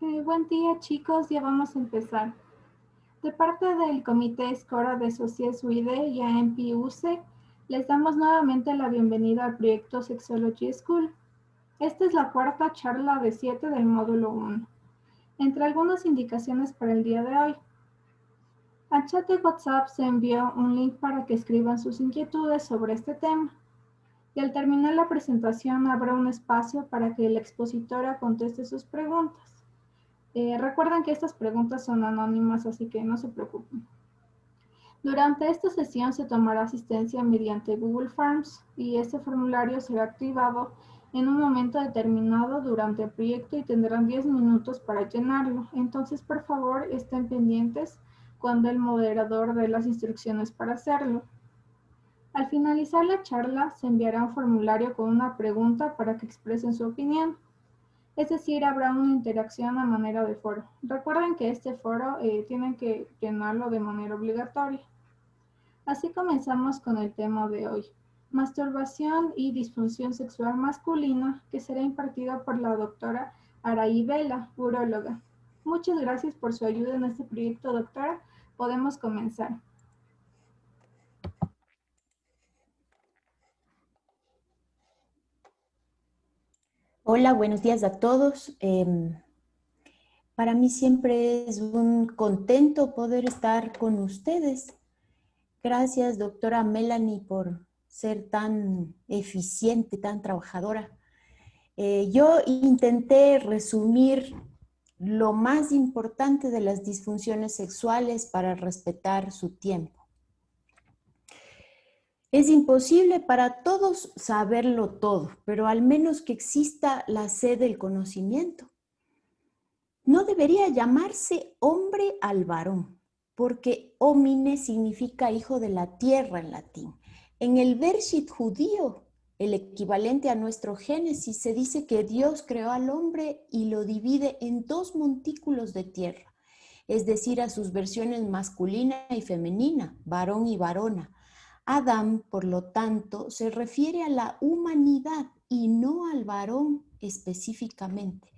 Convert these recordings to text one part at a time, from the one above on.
Buen día, chicos, ya vamos a empezar. De parte del Comité Escola de Sociedad UIDE y AMPUC, les damos nuevamente la bienvenida al proyecto Sexology School. Esta es la cuarta charla de 7 del módulo 1. Entre algunas indicaciones para el día de hoy, al chat de WhatsApp se envió un link para que escriban sus inquietudes sobre este tema. Y al terminar la presentación habrá un espacio para que la expositora conteste sus preguntas. Recuerden que estas preguntas son anónimas, así que no se preocupen. Durante esta sesión se tomará asistencia mediante Google Forms y este formulario será activado en un momento determinado durante el proyecto y tendrán 10 minutos para llenarlo. Entonces, por favor, estén pendientes cuando el moderador dé las instrucciones para hacerlo. Al finalizar la charla, se enviará un formulario con una pregunta para que expresen su opinión. Es decir, habrá una interacción a manera de foro. Recuerden que este foro tienen que llenarlo de manera obligatoria. Así comenzamos con el tema de hoy. Masturbación y disfunción sexual masculina, que será impartido por la doctora Araí Vela, uróloga. Muchas gracias por su ayuda en este proyecto, doctora. Podemos comenzar. Hola, buenos días a todos. Para mí siempre es un contento poder estar con ustedes. Gracias, doctora Melanie, por ser tan eficiente, tan trabajadora. Yo intenté resumir lo más importante de las disfunciones sexuales para respetar su tiempo. Es imposible para todos saberlo todo, pero al menos que exista la sed del conocimiento. No debería llamarse hombre al varón, porque homine significa hijo de la tierra en latín. En el Bereshit judío, el equivalente a nuestro Génesis, se dice que Dios creó al hombre y lo divide en dos montículos de tierra, es decir, a sus versiones masculina y femenina, varón y varona. Adán, por lo tanto, se refiere a la humanidad y no al varón específicamente.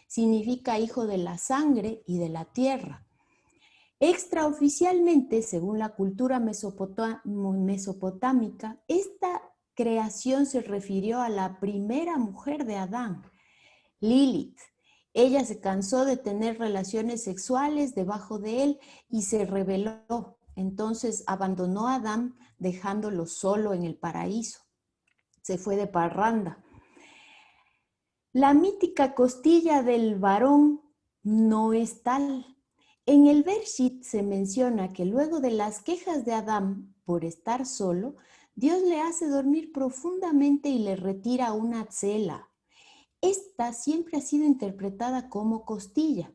Significa hijo de la sangre y de la tierra. Extraoficialmente, según la cultura mesopotámica, esta creación se refirió a la primera mujer de Adán, Lilith. Ella se cansó de tener relaciones sexuales debajo de él y se rebeló. Entonces abandonó a Adán, dejándolo solo en el paraíso. Se fue de parranda. La mítica costilla del varón no es tal. En el Bereshit se menciona que luego de las quejas de Adán por estar solo, Dios le hace dormir profundamente y le retira una tzela. Esta siempre ha sido interpretada como costilla.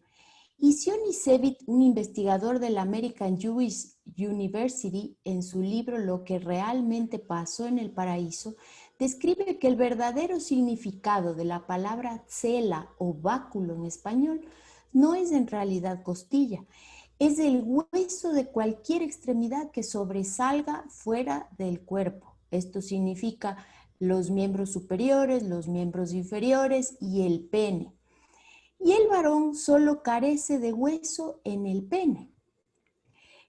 Y Zion Isevit, un investigador de la American Jewish University, en su libro Lo que realmente pasó en el paraíso, describe que el verdadero significado de la palabra tzela o báculo en español no es en realidad costilla, es el hueso de cualquier extremidad que sobresalga fuera del cuerpo. Esto significa los miembros superiores, los miembros inferiores y el pene. Y el varón solo carece de hueso en el pene.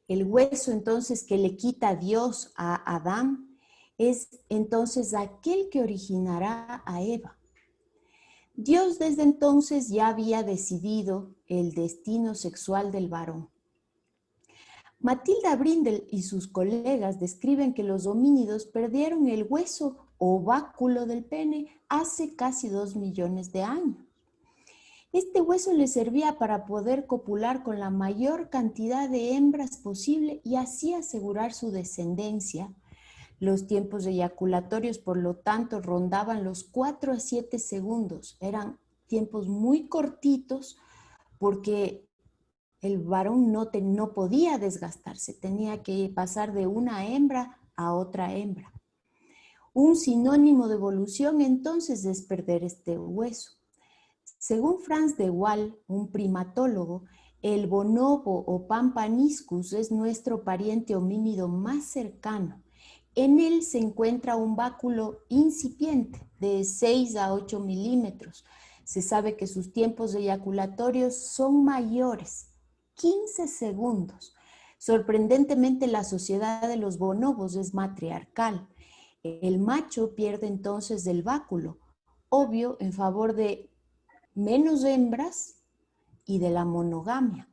El hueso entonces que le quita Dios a Adán es entonces aquel que originará a Eva. Dios desde entonces ya había decidido el destino sexual del varón. Matilda Brindle y sus colegas describen que los homínidos perdieron el hueso o báculo del pene hace casi 2 millones de años. Este hueso le servía para poder copular con la mayor cantidad de hembras posible y así asegurar su descendencia. Los tiempos eyaculatorios, por lo tanto, rondaban los 4 a 7 segundos. Eran tiempos muy cortitos porque el varón no podía desgastarse, tenía que pasar de una hembra a otra hembra. Un sinónimo de evolución entonces es perder este hueso. Según Franz de Waal, un primatólogo, el bonobo o pampaniscus es nuestro pariente homínido más cercano. En él se encuentra un báculo incipiente de 6 a 8 milímetros. Se sabe que sus tiempos eyaculatorios son mayores, 15 segundos. Sorprendentemente, la sociedad de los bonobos es matriarcal. El macho pierde entonces del báculo, obvio, en favor de menos hembras y de la monogamia.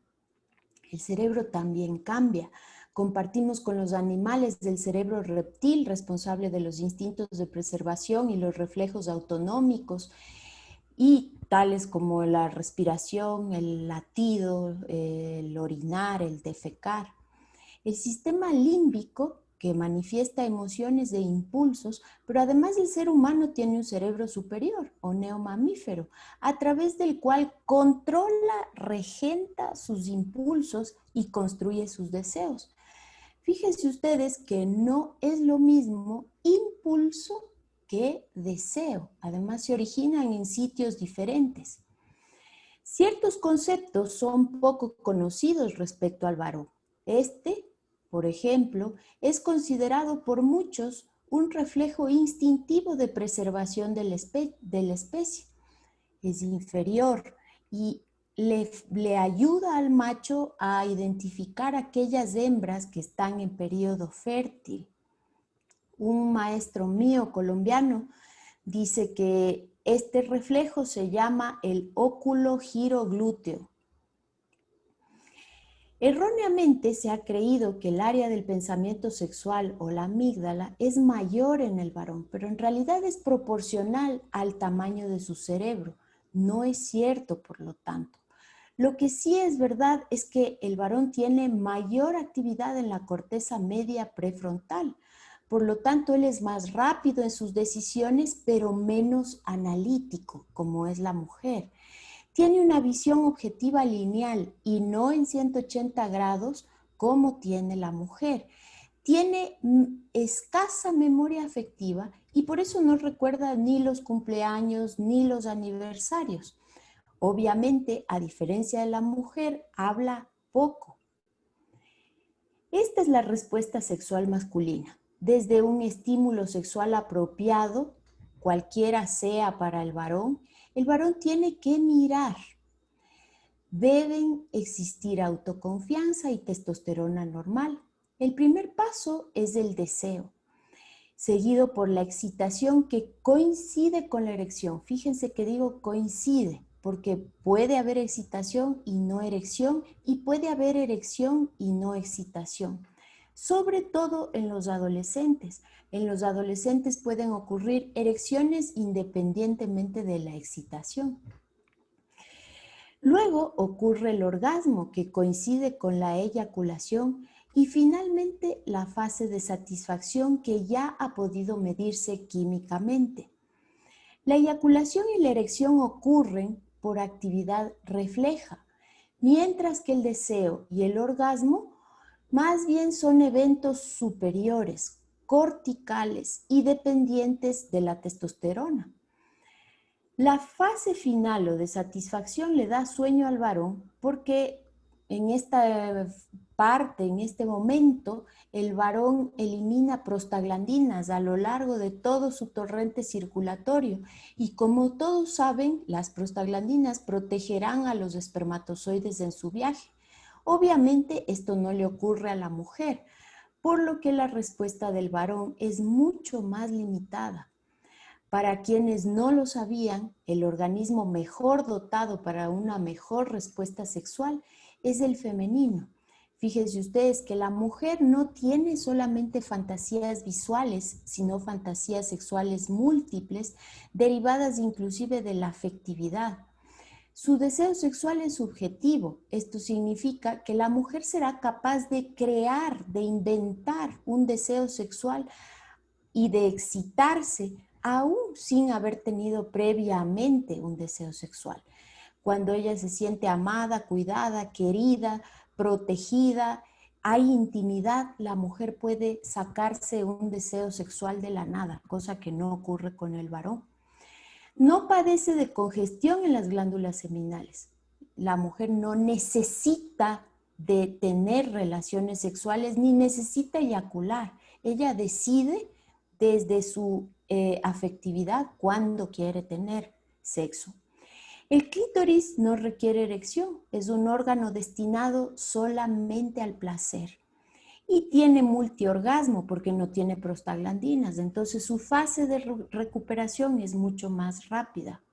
El cerebro también cambia. Compartimos con los animales del cerebro reptil, responsable de los instintos de preservación y los reflejos autonómicos, y tales como la respiración, el latido, el orinar, el defecar. El sistema límbico, que manifiesta emociones e impulsos, pero además el ser humano tiene un cerebro superior o neomamífero, a través del cual controla, regenta sus impulsos y construye sus deseos. Fíjense ustedes que no es lo mismo impulso que deseo. Además, se originan en sitios diferentes. Ciertos conceptos son poco conocidos respecto al varón. Por ejemplo, es considerado por muchos un reflejo instintivo de preservación de la especie. Es inferior y le ayuda al macho a identificar aquellas hembras que están en periodo fértil. Un maestro mío colombiano dice que este reflejo se llama el óculo giroglúteo. Erróneamente se ha creído que el área del pensamiento sexual o la amígdala es mayor en el varón, pero en realidad es proporcional al tamaño de su cerebro. No es cierto, por lo tanto. Lo que sí es verdad es que el varón tiene mayor actividad en la corteza media prefrontal. Por lo tanto, él es más rápido en sus decisiones, pero menos analítico, como es la mujer. Tiene una visión objetiva lineal y no en 180 grados como tiene la mujer. Tiene escasa memoria afectiva y por eso no recuerda ni los cumpleaños ni los aniversarios. Obviamente, a diferencia de la mujer, habla poco. Esta es la respuesta sexual masculina. Desde un estímulo sexual apropiado, cualquiera sea para el varón tiene que mirar. Deben existir autoconfianza y testosterona normal. El primer paso es el deseo, seguido por la excitación que coincide con la erección. Fíjense que digo coincide, porque puede haber excitación y no erección, y puede haber erección y no excitación. Sobre todo en los adolescentes. En los adolescentes pueden ocurrir erecciones independientemente de la excitación. Luego ocurre el orgasmo, que coincide con la eyaculación, y finalmente la fase de satisfacción, que ya ha podido medirse químicamente. La eyaculación y la erección ocurren por actividad refleja, mientras que el deseo y el orgasmo más bien son eventos superiores, corticales y dependientes de la testosterona. La fase final o de satisfacción le da sueño al varón porque en esta parte, en este momento, el varón elimina prostaglandinas a lo largo de todo su torrente circulatorio y, como todos saben, las prostaglandinas protegerán a los espermatozoides en su viaje. Obviamente esto no le ocurre a la mujer, por lo que la respuesta del varón es mucho más limitada. Para quienes no lo sabían, el organismo mejor dotado para una mejor respuesta sexual es el femenino. Fíjense ustedes que la mujer no tiene solamente fantasías visuales, sino fantasías sexuales múltiples, derivadas inclusive de la afectividad. Su deseo sexual es subjetivo. Esto significa que la mujer será capaz de crear, de inventar un deseo sexual y de excitarse aún sin haber tenido previamente un deseo sexual. Cuando ella se siente amada, cuidada, querida, protegida, hay intimidad, la mujer puede sacarse un deseo sexual de la nada, cosa que no ocurre con el varón. No padece de congestión en las glándulas seminales. La mujer no necesita de tener relaciones sexuales ni necesita eyacular. Ella decide desde su afectividad cuándo quiere tener sexo. El clítoris no requiere erección, es un órgano destinado solamente al placer y tiene multiorgasmo porque no tiene prostaglandinas, entonces su fase de recuperación es mucho más rápida.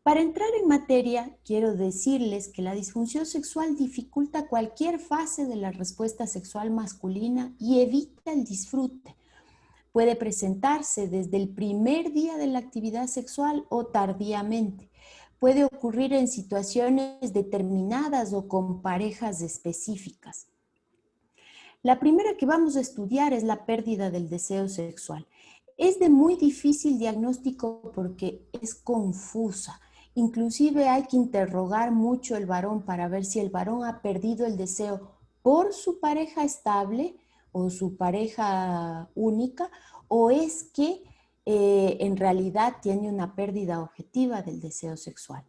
Para entrar en materia, quiero decirles que la disfunción sexual dificulta cualquier fase de la respuesta sexual masculina y evita el disfrute. Puede presentarse desde el primer día de la actividad sexual o tardíamente. Puede ocurrir en situaciones determinadas o con parejas específicas. La primera que vamos a estudiar es la pérdida del deseo sexual. Es de muy difícil diagnóstico porque es confusa. Inclusive hay que interrogar mucho al varón para ver si el varón ha perdido el deseo por su pareja estable o su pareja única, o es que en realidad tiene una pérdida objetiva del deseo sexual.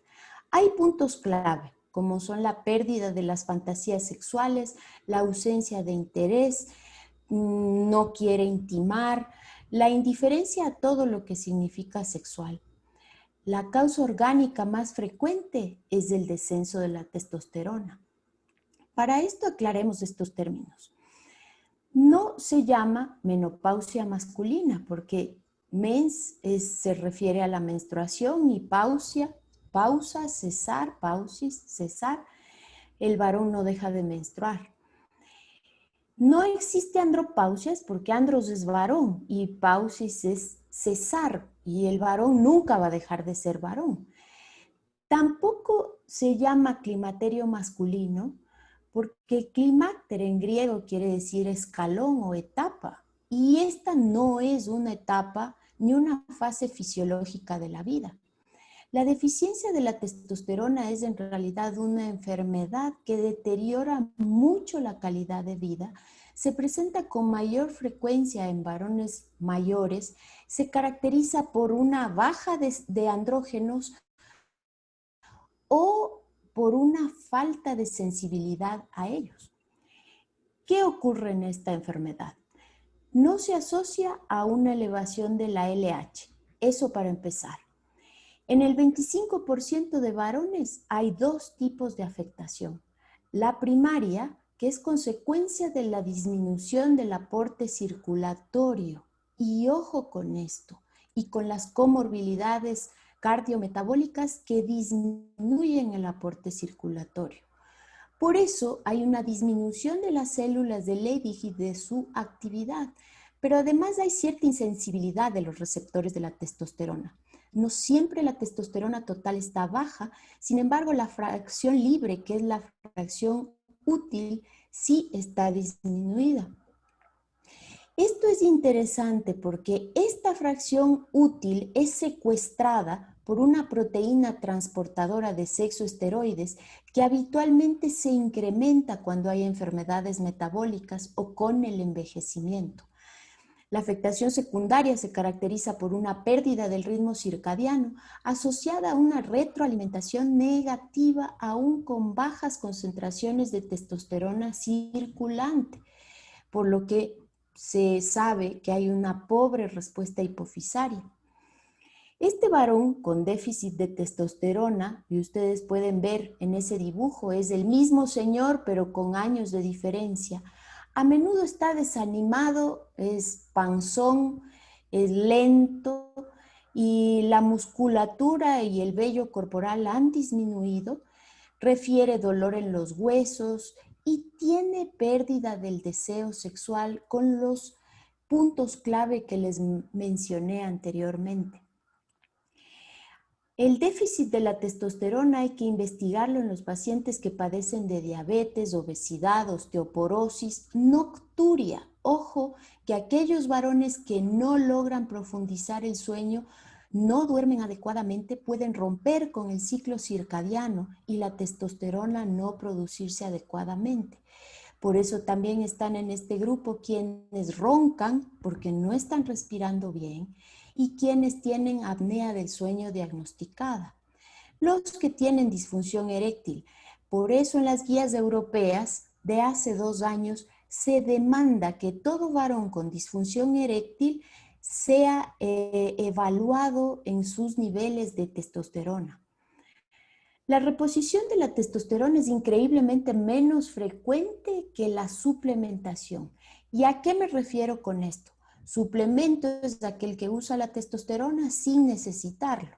Hay puntos clave, como son la pérdida de las fantasías sexuales, la ausencia de interés, no quiere intimar, la indiferencia a todo lo que significa sexual. La causa orgánica más frecuente es el descenso de la testosterona. Para esto aclaremos estos términos. No se llama menopausia masculina porque mens se refiere a la menstruación y pausa, cesar, pausis, cesar. El varón no deja de menstruar. No existe andropausias porque andros es varón y pausis es cesar y el varón nunca va a dejar de ser varón. Tampoco se llama climaterio masculino porque climáter en griego quiere decir escalón o etapa y esta no es una etapa ni una fase fisiológica de la vida. La deficiencia de la testosterona es en realidad una enfermedad que deteriora mucho la calidad de vida, se presenta con mayor frecuencia en varones mayores, se caracteriza por una baja de andrógenos o por una falta de sensibilidad a ellos. ¿Qué ocurre en esta enfermedad? No se asocia a una elevación de la LH, eso para empezar. En el 25% de varones hay dos tipos de afectación. La primaria, que es consecuencia de la disminución del aporte circulatorio. Y ojo con esto, y con las comorbilidades cardiometabólicas que disminuyen el aporte circulatorio. Por eso hay una disminución de las células de Leydig y de su actividad, pero además hay cierta insensibilidad de los receptores de la testosterona. No siempre la testosterona total está baja, sin embargo la fracción libre, que es la fracción útil, sí está disminuida. Esto es interesante porque esta fracción útil es secuestrada por una proteína transportadora de sexoesteroides que habitualmente se incrementa cuando hay enfermedades metabólicas o con el envejecimiento. La afectación secundaria se caracteriza por una pérdida del ritmo circadiano asociada a una retroalimentación negativa aún con bajas concentraciones de testosterona circulante, por lo que se sabe que hay una pobre respuesta hipofisaria. Este varón con déficit de testosterona, y ustedes pueden ver en ese dibujo, es el mismo señor pero con años de diferencia. A menudo está desanimado, es panzón, es lento y la musculatura y el vello corporal han disminuido, refiere dolor en los huesos y tiene pérdida del deseo sexual con los puntos clave que les mencioné anteriormente. El déficit de la testosterona hay que investigarlo en los pacientes que padecen de diabetes, obesidad, osteoporosis, nocturia. Ojo, que aquellos varones que no logran profundizar el sueño, no duermen adecuadamente, pueden romper con el ciclo circadiano y la testosterona no producirse adecuadamente. Por eso también están en este grupo quienes roncan porque no están respirando bien y quienes tienen apnea del sueño diagnosticada. Los que tienen disfunción eréctil. Por eso en las guías europeas de hace 2 años se demanda que todo varón con disfunción eréctil sea evaluado en sus niveles de testosterona. La reposición de la testosterona es increíblemente menos frecuente que la suplementación. ¿Y a qué me refiero con esto? Suplemento es aquel que usa la testosterona sin necesitarlo.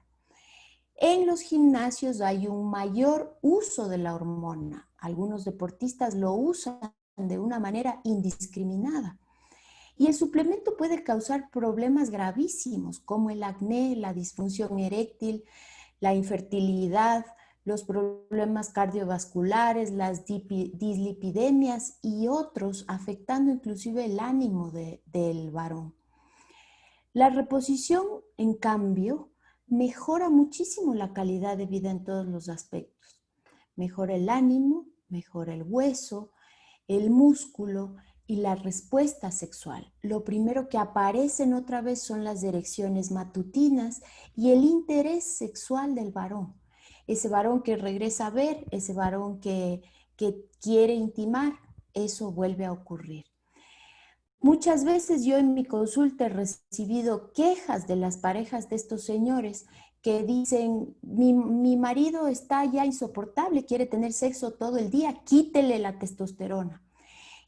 En los gimnasios hay un mayor uso de la hormona. Algunos deportistas lo usan de una manera indiscriminada. Y el suplemento puede causar problemas gravísimos como el acné, la disfunción eréctil, la infertilidad, los problemas cardiovasculares, las dislipidemias y otros, afectando inclusive el ánimo del varón. La reposición, en cambio, mejora muchísimo la calidad de vida en todos los aspectos. Mejora el ánimo, mejora el hueso, el músculo y la respuesta sexual. Lo primero que aparecen otra vez son las erecciones matutinas y el interés sexual del varón. Ese varón que regresa a ver, ese varón que quiere intimar, eso vuelve a ocurrir. Muchas veces yo en mi consulta he recibido quejas de las parejas de estos señores que dicen, mi marido está ya insoportable, quiere tener sexo todo el día, quítele la testosterona.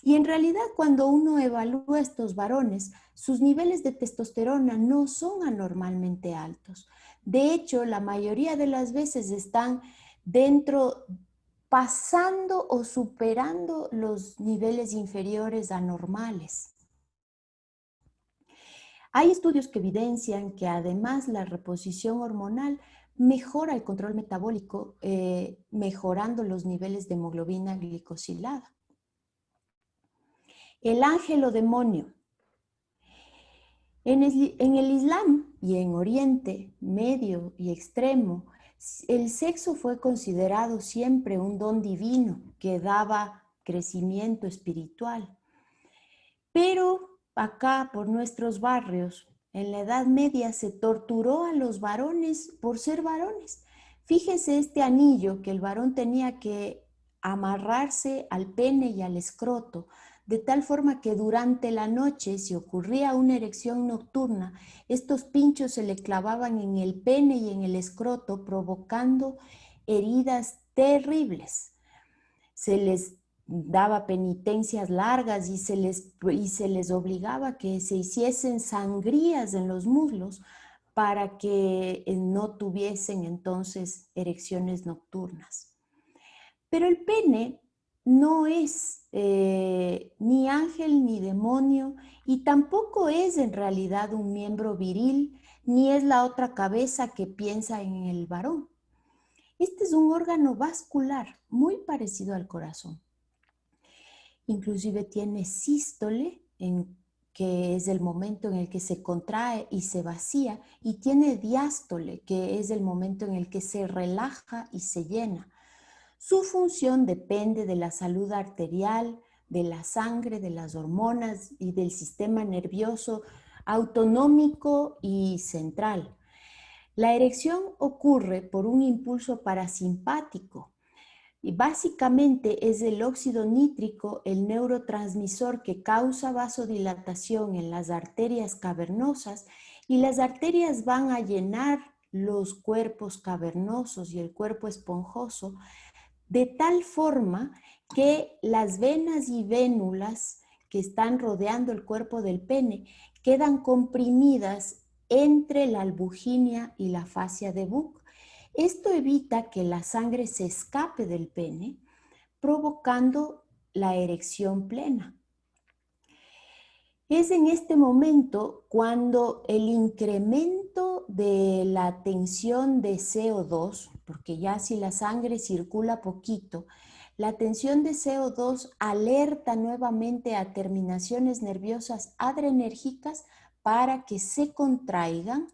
Y en realidad cuando uno evalúa a estos varones, sus niveles de testosterona no son anormalmente altos. De hecho, la mayoría de las veces están dentro, pasando o superando los niveles inferiores a normales. Hay estudios que evidencian que además la reposición hormonal mejora el control metabólico, mejorando los niveles de hemoglobina glicosilada. El ángel o demonio. En el Islam y en Oriente Medio y Extremo, el sexo fue considerado siempre un don divino que daba crecimiento espiritual. Pero acá, por nuestros barrios, en la Edad Media se torturó a los varones por ser varones. Fíjese este anillo que el varón tenía que amarrarse al pene y al escroto, de tal forma que durante la noche, si ocurría una erección nocturna, estos pinchos se le clavaban en el pene y en el escroto, provocando heridas terribles. Se les daba penitencias largas y se les obligaba a que se hiciesen sangrías en los muslos para que no tuviesen entonces erecciones nocturnas. Pero el pene no es ni ángel ni demonio y tampoco es en realidad un miembro viril ni es la otra cabeza que piensa en el varón. Este es un órgano vascular muy parecido al corazón. Inclusive tiene sístole, que es el momento en el que se contrae y se vacía, y tiene diástole, que es el momento en el que se relaja y se llena. Su función depende de la salud arterial, de la sangre, de las hormonas y del sistema nervioso autonómico y central. La erección ocurre por un impulso parasimpático. Y básicamente es el óxido nítrico el neurotransmisor que causa vasodilatación en las arterias cavernosas y las arterias van a llenar los cuerpos cavernosos y el cuerpo esponjoso de tal forma que las venas y vénulas que están rodeando el cuerpo del pene quedan comprimidas entre la albuginia y la fascia de Buck. Esto evita que la sangre se escape del pene, provocando la erección plena. Es en este momento cuando el incremento de la tensión de CO2, porque ya si la sangre circula poquito, la tensión de CO2 alerta nuevamente a terminaciones nerviosas adrenérgicas para que se contraigan,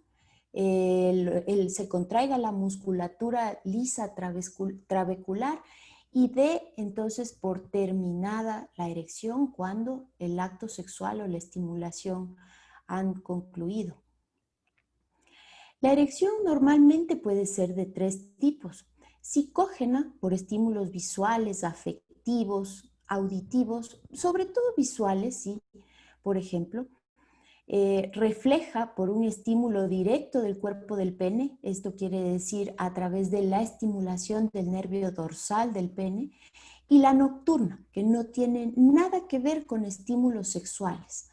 se contraiga la musculatura lisa trabecular y dé entonces por terminada la erección cuando el acto sexual o la estimulación han concluido. La erección normalmente puede ser de 3 tipos. Psicógena, por estímulos visuales, afectivos, auditivos, sobre todo visuales, sí, por ejemplo. refleja por un estímulo directo del cuerpo del pene, esto quiere decir a través de la estimulación del nervio dorsal del pene, y la nocturna, que no tiene nada que ver con estímulos sexuales.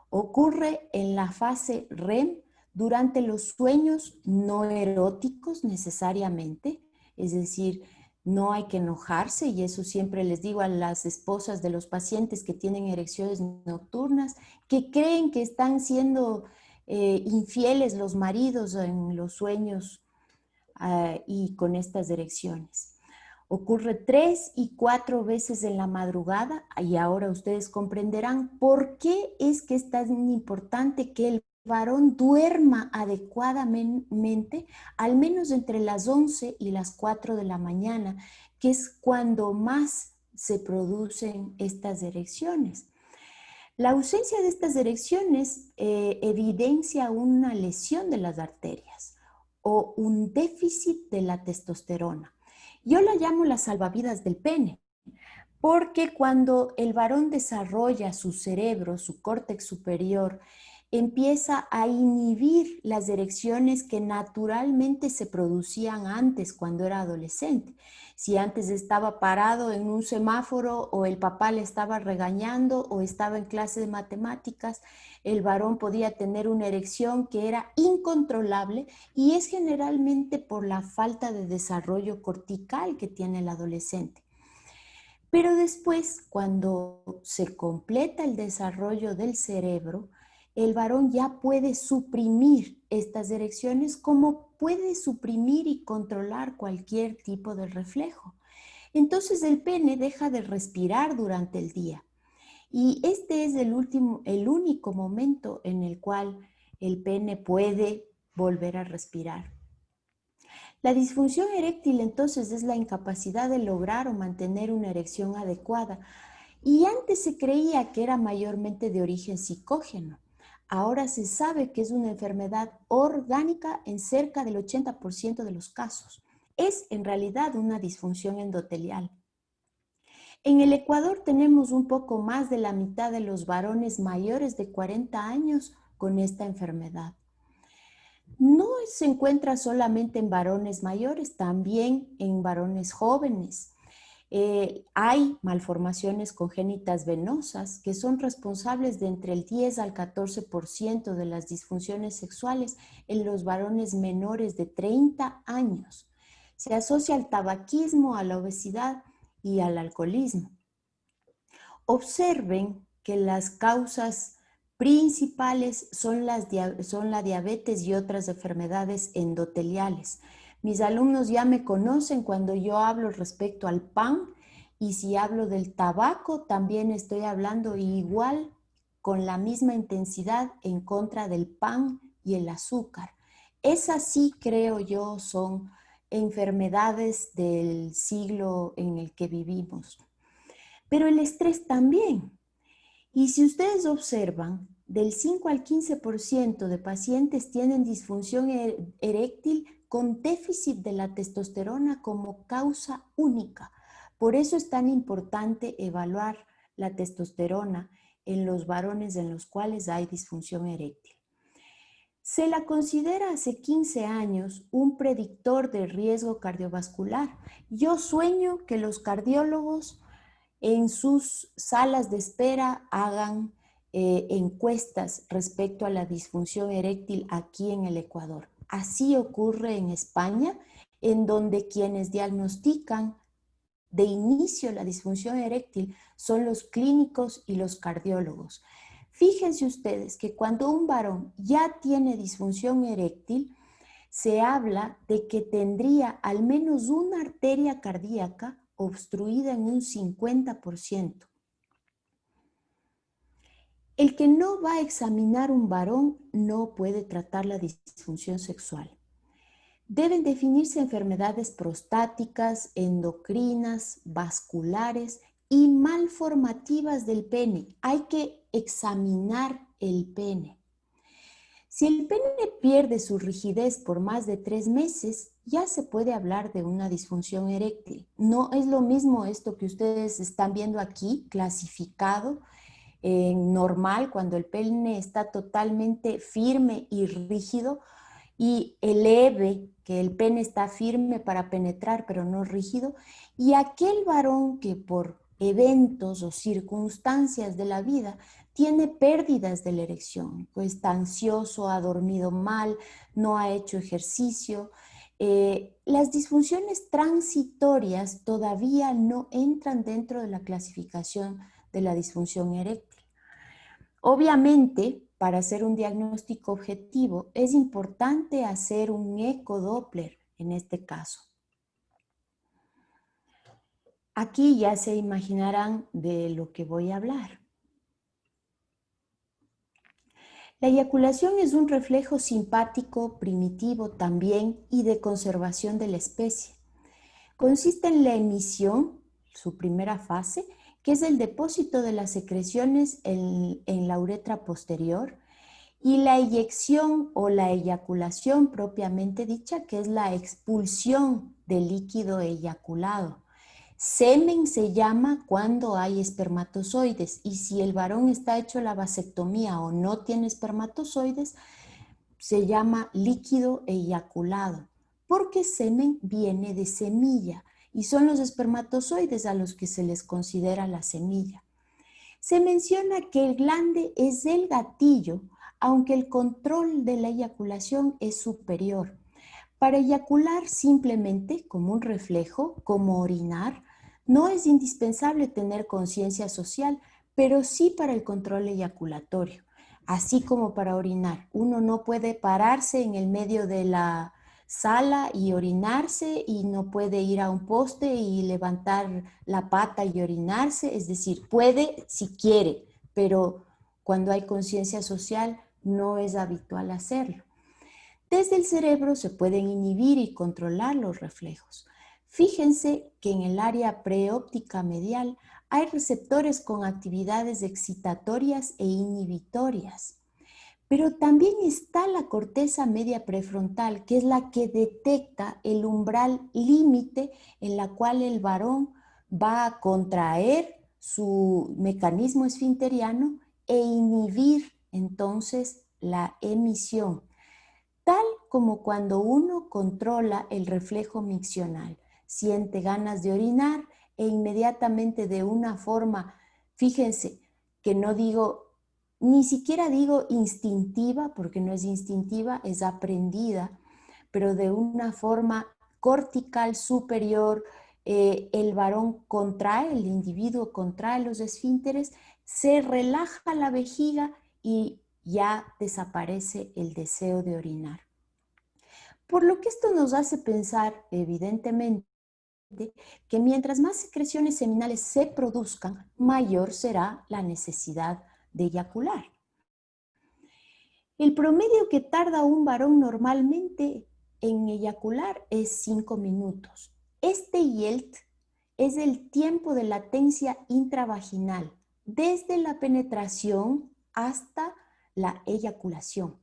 Ocurre en la fase REM durante los sueños no eróticos necesariamente, es decir, no hay que enojarse, y eso siempre les digo a las esposas de los pacientes que tienen erecciones nocturnas, que creen que están siendo infieles los maridos en los sueños y con estas erecciones. Ocurre 3 y 4 veces en la madrugada, y ahora ustedes comprenderán por qué es que es tan importante que el varón duerma adecuadamente, al menos entre las 11 y las 4 de la mañana, que es cuando más se producen estas erecciones. La ausencia de estas erecciones evidencia una lesión de las arterias o un déficit de la testosterona. Yo la llamo las salvavidas del pene, porque cuando el varón desarrolla su cerebro, su córtex superior, empieza a inhibir las erecciones que naturalmente se producían antes cuando era adolescente. Si antes estaba parado en un semáforo o el papá le estaba regañando o estaba en clase de matemáticas, el varón podía tener una erección que era incontrolable, y es generalmente por la falta de desarrollo cortical que tiene el adolescente. Pero después, cuando se completa el desarrollo del cerebro, el varón ya puede suprimir estas erecciones como puede suprimir y controlar cualquier tipo de reflejo. Entonces el pene deja de respirar durante el día. Y este es el único momento en el cual el pene puede volver a respirar. La disfunción eréctil entonces es la incapacidad de lograr o mantener una erección adecuada. Y antes se creía que era mayormente de origen psicógeno. Ahora se sabe que es una enfermedad orgánica en cerca del 80% de los casos. Es en realidad una disfunción endotelial. En el Ecuador tenemos un poco más de la mitad de los varones mayores de 40 años con esta enfermedad. No se encuentra solamente en varones mayores, también en varones jóvenes. Hay malformaciones congénitas venosas que son responsables de entre el 10 al 14% de las disfunciones sexuales en los varones menores de 30 años. Se asocia al tabaquismo, a la obesidad y al alcoholismo. Observen que las causas principales son la diabetes y otras enfermedades endoteliales. Mis alumnos ya me conocen cuando yo hablo respecto al pan, y si hablo del tabaco también estoy hablando igual, con la misma intensidad, en contra del pan y el azúcar. Esas sí, creo yo, son enfermedades del siglo en el que vivimos. Pero el estrés también. Y si ustedes observan, del 5 al 15% de pacientes tienen disfunción eréctil con déficit de la testosterona como causa única. Por eso es tan importante evaluar la testosterona en los varones en los cuales hay disfunción eréctil. Se la considera hace 15 años un predictor de riesgo cardiovascular. Yo sueño que los cardiólogos en sus salas de espera hagan encuestas respecto a la disfunción eréctil aquí en el Ecuador. Así ocurre en España, en donde quienes diagnostican de inicio la disfunción eréctil son los clínicos y los cardiólogos. Fíjense ustedes que cuando un varón ya tiene disfunción eréctil, se habla de que tendría al menos una arteria cardíaca obstruida en un 50%. El que no va a examinar un varón no puede tratar la disfunción sexual. Deben definirse enfermedades prostáticas, endocrinas, vasculares y malformativas del pene. Hay que examinar el pene. Si el pene pierde su rigidez por más de 3 meses, ya se puede hablar de una disfunción eréctil. No es lo mismo esto que ustedes están viendo aquí, clasificado normal, cuando el pene está totalmente firme y rígido, y el leve, que el pene está firme para penetrar, pero no rígido, y aquel varón que por eventos o circunstancias de la vida tiene pérdidas de la erección, pues está ansioso, ha dormido mal, no ha hecho ejercicio. Las disfunciones transitorias todavía no entran dentro de la clasificación de la disfunción eréctil. Obviamente, para hacer un diagnóstico objetivo, es importante hacer un ecodoppler en este caso. Aquí ya se imaginarán de lo que voy a hablar. La eyaculación es un reflejo simpático, primitivo también y de conservación de la especie. Consiste en la emisión, su primera fase, que es el depósito de las secreciones en la uretra posterior, y la eyección o la eyaculación propiamente dicha, que es la expulsión del líquido eyaculado. Semen se llama cuando hay espermatozoides, y si el varón está hecho la vasectomía o no tiene espermatozoides, se llama líquido eyaculado, porque semen viene de semilla y son los espermatozoides a los que se les considera la semilla. Se menciona que el glande es el gatillo, aunque el control de la eyaculación es superior. Para eyacular simplemente, como un reflejo, como orinar, no es indispensable tener conciencia social, pero sí para el control eyaculatorio. Así como para orinar, uno no puede pararse en el medio de la sala y orinarse, y no puede ir a un poste y levantar la pata y orinarse, es decir, puede si quiere, pero cuando hay conciencia social no es habitual hacerlo. Desde el cerebro se pueden inhibir y controlar los reflejos. Fíjense que en el área preóptica medial hay receptores con actividades excitatorias e inhibitorias. Pero también está la corteza media prefrontal, que es la que detecta el umbral límite en la cual el varón va a contraer su mecanismo esfinteriano e inhibir entonces la emisión, tal como cuando uno controla el reflejo miccional. Siente ganas de orinar e inmediatamente de una forma, fíjense que no digo, ni siquiera digo instintiva, porque no es instintiva, es aprendida, pero de una forma cortical superior, el varón contrae, el individuo contrae los esfínteres, se relaja la vejiga y ya desaparece el deseo de orinar. Por lo que esto nos hace pensar, evidentemente, que mientras más secreciones seminales se produzcan, mayor será la necesidad de eyacular. El promedio que tarda un varón normalmente en eyacular es 5 minutos. Este YELT es el tiempo de latencia intravaginal, desde la penetración hasta la eyaculación.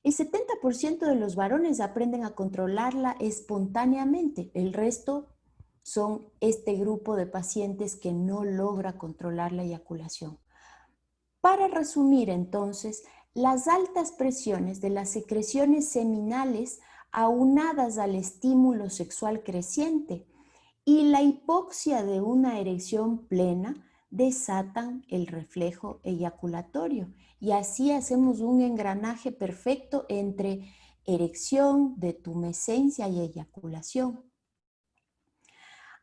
El 70% de los varones aprenden a controlarla espontáneamente. El resto son este grupo de pacientes que no logra controlar la eyaculación. Para resumir, entonces, las altas presiones de las secreciones seminales aunadas al estímulo sexual creciente y la hipoxia de una erección plena desatan el reflejo eyaculatorio, y así hacemos un engranaje perfecto entre erección, detumescencia y eyaculación.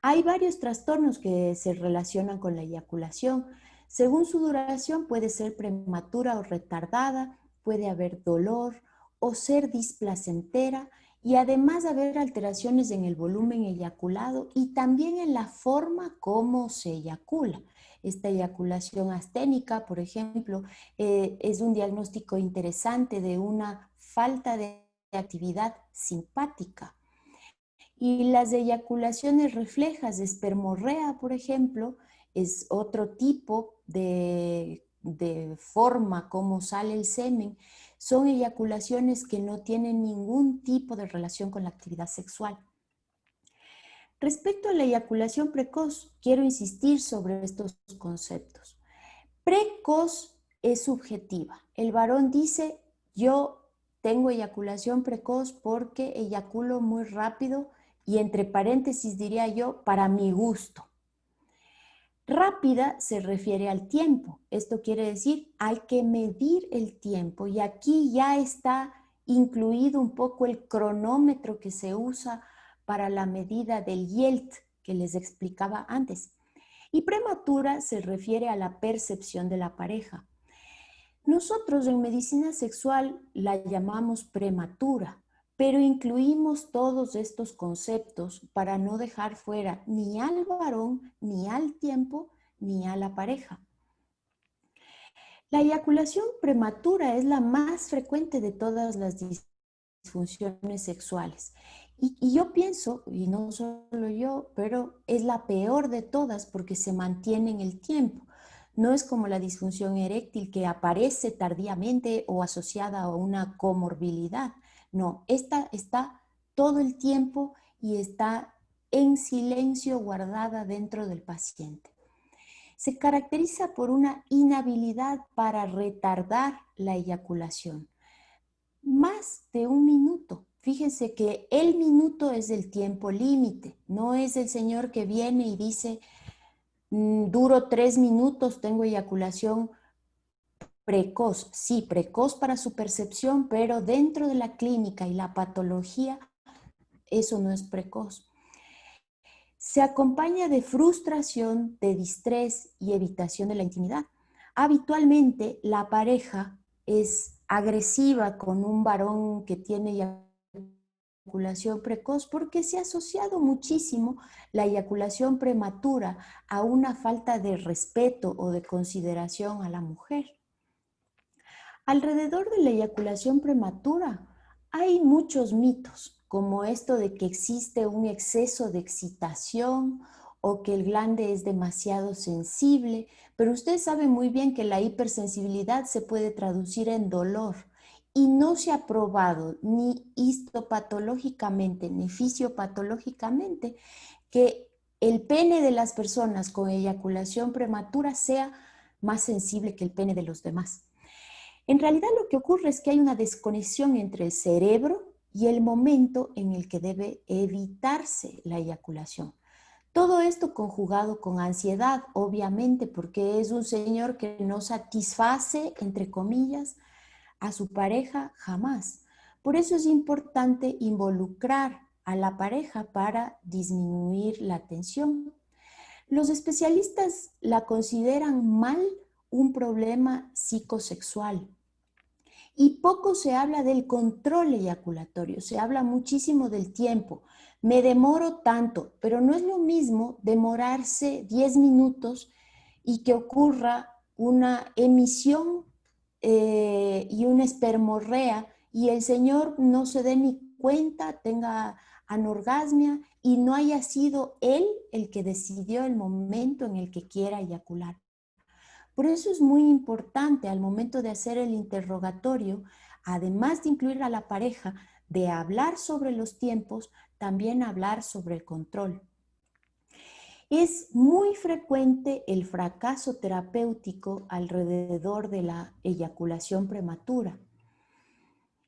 Hay varios trastornos que se relacionan con la eyaculación. Según su duración, puede ser prematura o retardada, puede haber dolor o ser displacentera, y además haber alteraciones en el volumen eyaculado y también en la forma como se eyacula. Esta eyaculación asténica, por ejemplo, es un diagnóstico interesante de una falta de actividad simpática. Y las eyaculaciones reflejas de espermorrea, por ejemplo, es otro tipo de forma como sale el semen. Son eyaculaciones que no tienen ningún tipo de relación con la actividad sexual. Respecto a la eyaculación precoz, quiero insistir sobre estos conceptos. Precoz es subjetiva. El varón dice, yo tengo eyaculación precoz porque eyaculo muy rápido y entre paréntesis diría yo, para mi gusto. Rápida se refiere al tiempo. Esto quiere decir, hay que medir el tiempo y aquí ya está incluido un poco el cronómetro que se usa para la medida del YELT que les explicaba antes. Y prematura se refiere a la percepción de la pareja. Nosotros en medicina sexual la llamamos prematura, pero incluimos todos estos conceptos para no dejar fuera ni al varón, ni al tiempo, ni a la pareja. La eyaculación prematura es la más frecuente de todas las disfunciones sexuales. Y yo pienso, y no solo yo, pero es la peor de todas porque se mantiene en el tiempo. No es como la disfunción eréctil que aparece tardíamente o asociada a una comorbilidad. No, esta está todo el tiempo y está en silencio guardada dentro del paciente. Se caracteriza por una inhabilidad para retardar la eyaculación. Más de un minuto. Fíjense que el minuto es el tiempo límite, no es el señor que viene y dice, duro 3 minutos, tengo eyaculación precoz. Sí, precoz para su percepción, pero dentro de la clínica y la patología, eso no es precoz. Se acompaña de frustración, de distrés y evitación de la intimidad. Habitualmente la pareja es agresiva con un varón que tiene eyaculación precoz porque se ha asociado muchísimo la eyaculación prematura a una falta de respeto o de consideración a la mujer. Alrededor de la eyaculación prematura hay muchos mitos, como esto de que existe un exceso de excitación o que el glande es demasiado sensible, pero usted sabe muy bien que la hipersensibilidad se puede traducir en dolor y no se ha probado ni histopatológicamente ni fisiopatológicamente que el pene de las personas con eyaculación prematura sea más sensible que el pene de los demás. En realidad lo que ocurre es que hay una desconexión entre el cerebro y el momento en el que debe evitarse la eyaculación. Todo esto conjugado con ansiedad, obviamente, porque es un señor que no satisface, entre comillas, a su pareja jamás. Por eso es importante involucrar a la pareja para disminuir la tensión. Los especialistas la consideran mal un problema psicosexual. Y poco se habla del control eyaculatorio, se habla muchísimo del tiempo. Me demoro tanto, pero no es lo mismo demorarse 10 minutos y que ocurra una emisión y una espermorrea y el señor no se dé ni cuenta, tenga anorgasmia y no haya sido él el que decidió el momento en el que quiera eyacular. Por eso es muy importante al momento de hacer el interrogatorio, además de incluir a la pareja, de hablar sobre los tiempos, también hablar sobre el control. Es muy frecuente el fracaso terapéutico alrededor de la eyaculación prematura.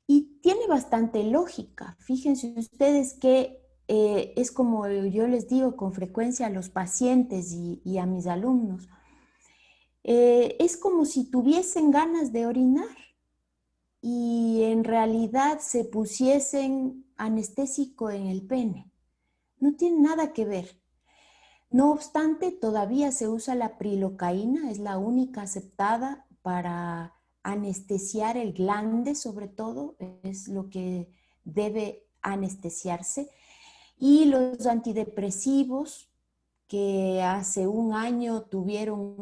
Y tiene bastante lógica. Fíjense ustedes que es como yo les digo con frecuencia a los pacientes y a mis alumnos. Es como si tuviesen ganas de orinar y en realidad se pusiesen anestésico en el pene. No tiene nada que ver. No obstante, todavía se usa la prilocaína, es la única aceptada para anestesiar el glande, sobre todo, es lo que debe anestesiarse. Y los antidepresivos, que hace un año tuvieron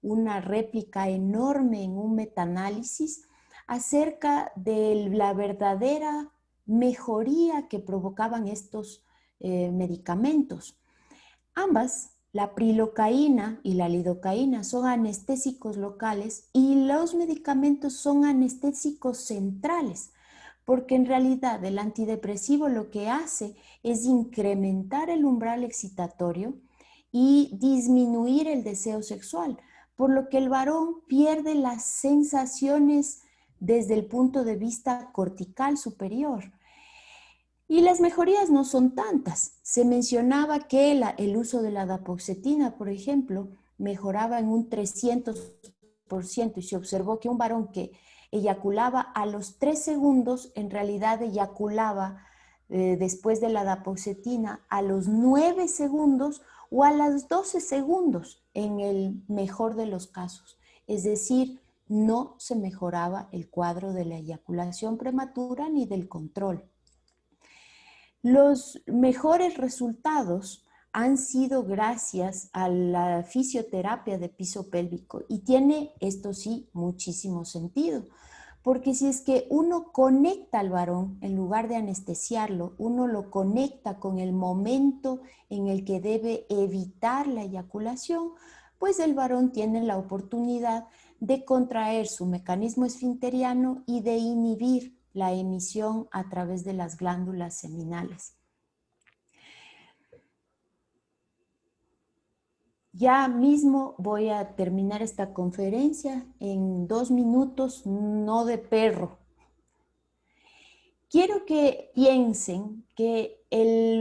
una réplica enorme en un metaanálisis acerca de la verdadera mejoría que provocaban estos medicamentos. Ambas, la prilocaína y la lidocaína, son anestésicos locales y los medicamentos son anestésicos centrales, porque en realidad el antidepresivo lo que hace es incrementar el umbral excitatorio y disminuir el deseo sexual. por lo que el varón pierde las sensaciones desde el punto de vista cortical superior. Y las mejorías no son tantas. Se mencionaba que el uso de la dapoxetina, por ejemplo, mejoraba en un 300% y se observó que un varón que eyaculaba a los 3 segundos, en realidad eyaculaba después de la dapoxetina a los 9 segundos o a los 12 segundos en el mejor de los casos. Es decir, no se mejoraba el cuadro de la eyaculación prematura ni del control. Los mejores resultados han sido gracias a la fisioterapia de piso pélvico y tiene, esto sí, muchísimo sentido, porque si es que uno conecta al varón, en lugar de anestesiarlo, uno lo conecta con el momento en el que debe evitar la eyaculación, pues el varón tiene la oportunidad de contraer su mecanismo esfinteriano y de inhibir la emisión a través de las glándulas seminales. Ya mismo voy a terminar esta conferencia en 2 minutos, no de perro. Quiero que piensen que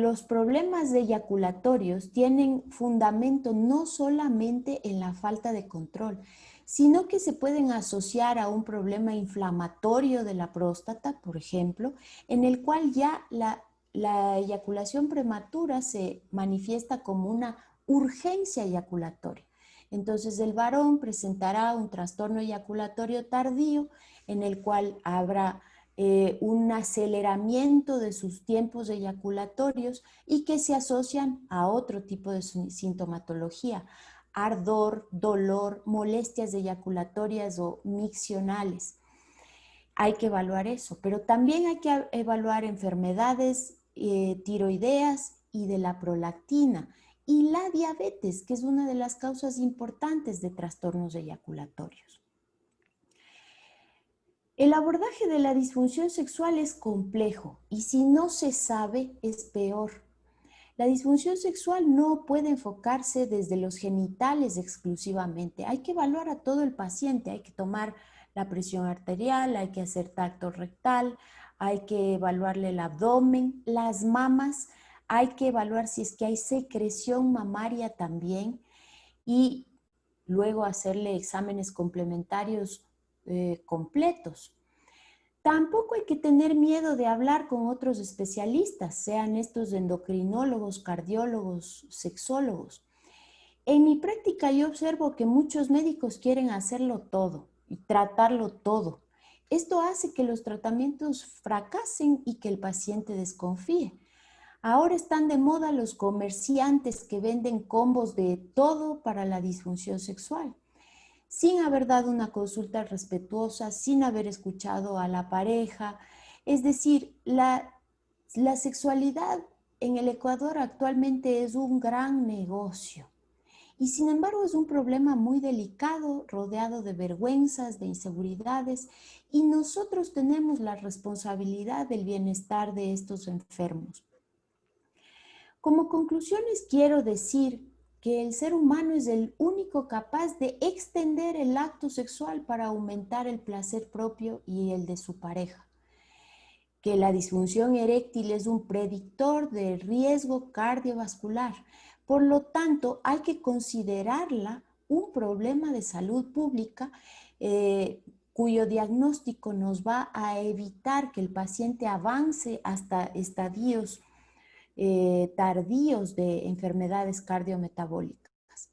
los problemas eyaculatorios tienen fundamento no solamente en la falta de control, sino que se pueden asociar a un problema inflamatorio de la próstata, por ejemplo, en el cual ya la eyaculación prematura se manifiesta como una urgencia eyaculatoria. Entonces el varón presentará un trastorno eyaculatorio tardío en el cual habrá un aceleramiento de sus tiempos eyaculatorios y que se asocian a otro tipo de sintomatología, ardor, dolor, molestias eyaculatorias o miccionales. Hay que evaluar eso, pero también hay que evaluar enfermedades tiroideas y de la prolactina y la diabetes, que es una de las causas importantes de trastornos eyaculatorios. El abordaje de la disfunción sexual es complejo y si no se sabe es peor. La disfunción sexual no puede enfocarse desde los genitales exclusivamente. Hay que evaluar a todo el paciente, hay que tomar la presión arterial, hay que hacer tacto rectal, hay que evaluarle el abdomen, las mamas, hay que evaluar si es que hay secreción mamaria también y luego hacerle exámenes complementarios completos. Tampoco hay que tener miedo de hablar con otros especialistas, sean estos endocrinólogos, cardiólogos, sexólogos. En mi práctica yo observo que muchos médicos quieren hacerlo todo y tratarlo todo. Esto hace que los tratamientos fracasen y que el paciente desconfíe. Ahora están de moda los comerciantes que venden combos de todo para la disfunción sexual, sin haber dado una consulta respetuosa, sin haber escuchado a la pareja. Es decir, la sexualidad en el Ecuador actualmente es un gran negocio y sin embargo es un problema muy delicado, rodeado de vergüenzas, de inseguridades y nosotros tenemos la responsabilidad del bienestar de estos enfermos. Como conclusiones quiero decir que el ser humano es el único capaz de extender el acto sexual para aumentar el placer propio y el de su pareja. Que la disfunción eréctil es un predictor de riesgo cardiovascular. Por lo tanto, hay que considerarla un problema de salud pública cuyo diagnóstico nos va a evitar que el paciente avance hasta estadios tardíos de enfermedades cardiometabólicas.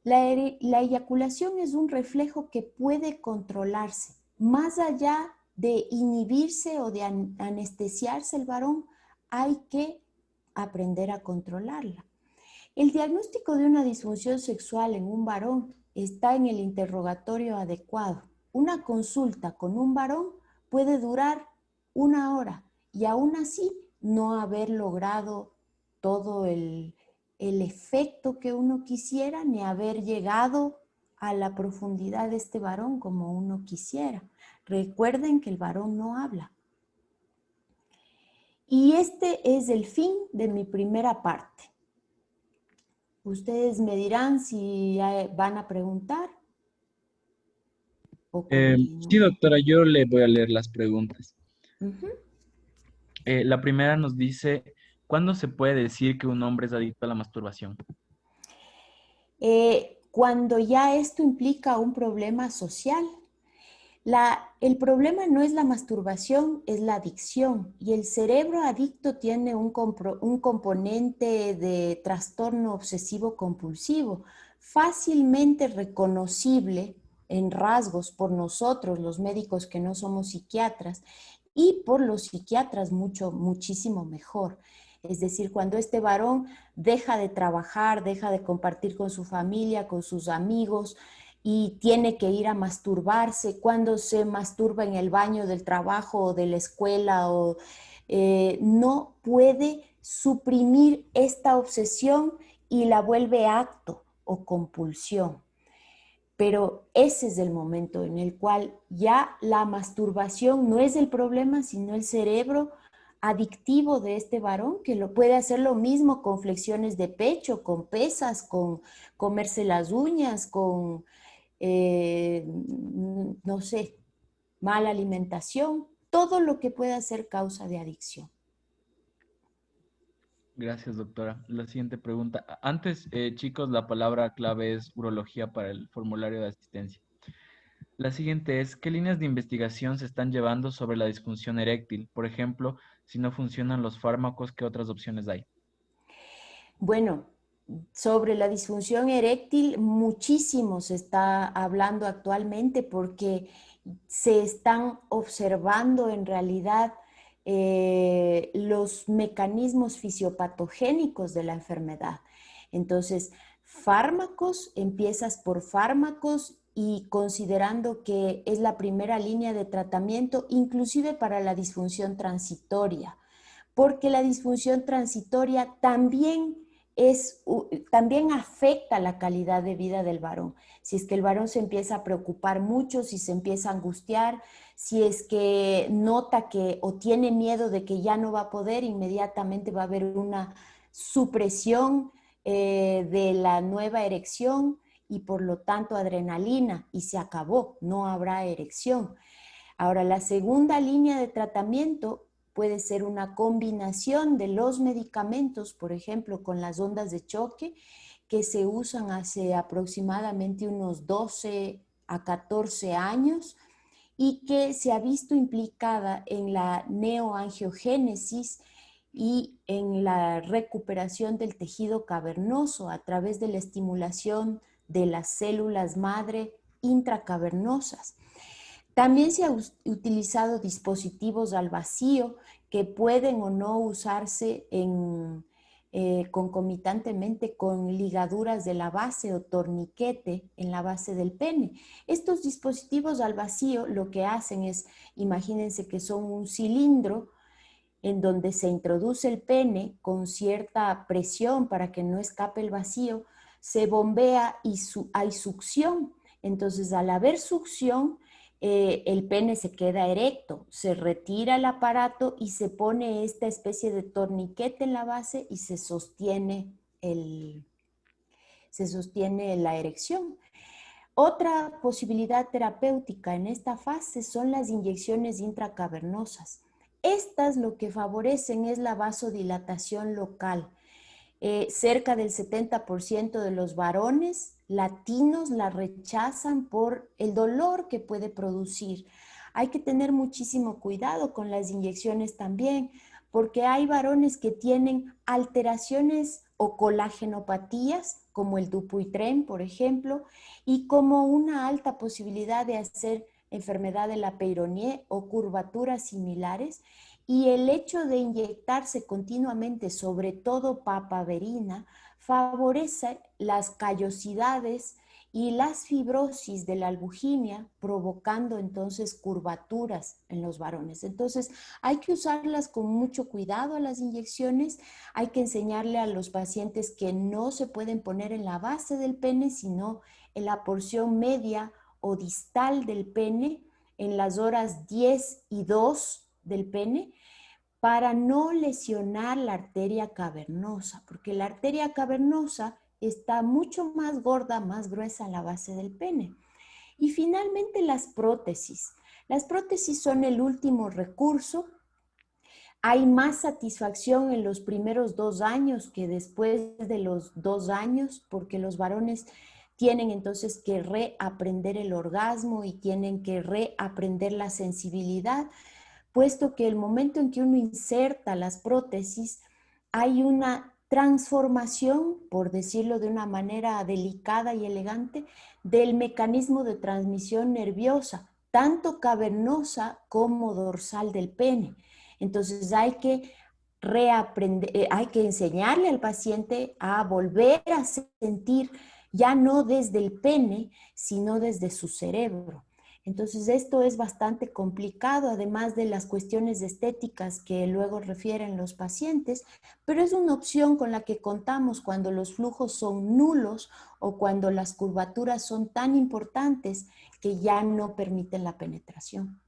La eyaculación es un reflejo que puede controlarse. Más allá de inhibirse o de anestesiarse el varón, hay que aprender a controlarla. El diagnóstico de una disfunción sexual en un varón está en el interrogatorio adecuado. Una consulta con un varón puede durar 1 hora y aún así no haber logrado todo el efecto que uno quisiera, ni haber llegado a la profundidad de este varón como uno quisiera. Recuerden que el varón no habla. Y este es el fin de mi primera parte. Ustedes me dirán si van a preguntar o Sí, continúo. doctora, yo le voy a leer las preguntas. Ujú. La primera nos dice, ¿cuándo se puede decir que un hombre es adicto a la masturbación? Cuando ya esto implica un problema social. El problema no es la masturbación, es la adicción. Y el cerebro adicto tiene un componente de trastorno obsesivo compulsivo, fácilmente reconocible en rasgos por nosotros, los médicos que no somos psiquiatras, y por los psiquiatras muchísimo mejor. Es decir, cuando este varón deja de trabajar, deja de compartir con su familia, con sus amigos, y tiene que ir a masturbarse, cuando se masturba en el baño del trabajo o de la escuela, o no puede suprimir esta obsesión y la vuelve acto o compulsión. Pero ese es el momento en el cual ya la masturbación no es el problema, sino el cerebro adictivo de este varón, que lo puede hacer lo mismo con flexiones de pecho, con pesas, con comerse las uñas, con no sé, mala alimentación, todo lo que pueda ser causa de adicción. Gracias, doctora. La siguiente pregunta. Antes, chicos, la palabra clave es urología para el formulario de asistencia. La siguiente es, ¿qué líneas de investigación se están llevando sobre la disfunción eréctil? Por ejemplo, si no funcionan los fármacos, ¿qué otras opciones hay? Bueno, sobre la disfunción eréctil muchísimo se está hablando actualmente porque se están observando en realidad los mecanismos fisiopatogénicos de la enfermedad. Entonces, fármacos, empiezas por fármacos y considerando que es la primera línea de tratamiento, inclusive para la disfunción transitoria, porque la disfunción transitoria también afecta la calidad de vida del varón. Si es que el varón se empieza a preocupar mucho, si se empieza a angustiar, si es que nota que o tiene miedo de que ya no va a poder, inmediatamente va a haber una supresión de la nueva erección y por lo tanto adrenalina y se acabó, no habrá erección. Ahora, la segunda línea de tratamiento puede ser una combinación de los medicamentos, por ejemplo, con las ondas de choque, que se usan hace aproximadamente unos 12 a 14 años y que se ha visto implicada en la neoangiogénesis y en la recuperación del tejido cavernoso a través de la estimulación de las células madre intracavernosas. También se han utilizado dispositivos al vacío que pueden o no usarse concomitantemente con ligaduras de la base o torniquete en la base del pene. Estos dispositivos al vacío lo que hacen es, imagínense que son un cilindro en donde se introduce el pene con cierta presión para que no escape el vacío, se bombea y hay succión. Entonces, al haber succión, el pene se queda erecto, se retira el aparato y se pone esta especie de torniquete en la base y se sostiene la erección. Otra posibilidad terapéutica en esta fase son las inyecciones intracavernosas. Estas lo que favorecen es la vasodilatación local. Cerca del 70% de los varones latinos la rechazan por el dolor que puede producir. Hay que tener muchísimo cuidado con las inyecciones también, porque hay varones que tienen alteraciones o colagenopatías, como el Dupuytren, por ejemplo, y como una alta posibilidad de hacer enfermedad de la Peyronie o curvaturas similares. Y el hecho de inyectarse continuamente, sobre todo papaverina, favorece las callosidades y las fibrosis de la albuginia, provocando entonces curvaturas en los varones. Entonces, hay que usarlas con mucho cuidado a las inyecciones. Hay que enseñarle a los pacientes que no se pueden poner en la base del pene, sino en la porción media o distal del pene, en las horas 10 y 2 del pene, para no lesionar la arteria cavernosa, porque la arteria cavernosa está mucho más gorda, más gruesa en la base del pene. Y finalmente las prótesis. Las prótesis son el último recurso. Hay más satisfacción en los primeros 2 años que después de los 2 años, porque los varones tienen entonces que reaprender el orgasmo y tienen que reaprender la sensibilidad, puesto que el momento en que uno inserta las prótesis, hay una transformación, por decirlo de una manera delicada y elegante, del mecanismo de transmisión nerviosa, tanto cavernosa como dorsal del pene. Entonces hay que reaprender, hay que enseñarle al paciente a volver a sentir ya no desde el pene, sino desde su cerebro. Entonces esto es bastante complicado, además de las cuestiones estéticas que luego refieren los pacientes, pero es una opción con la que contamos cuando los flujos son nulos o cuando las curvaturas son tan importantes que ya no permiten la penetración.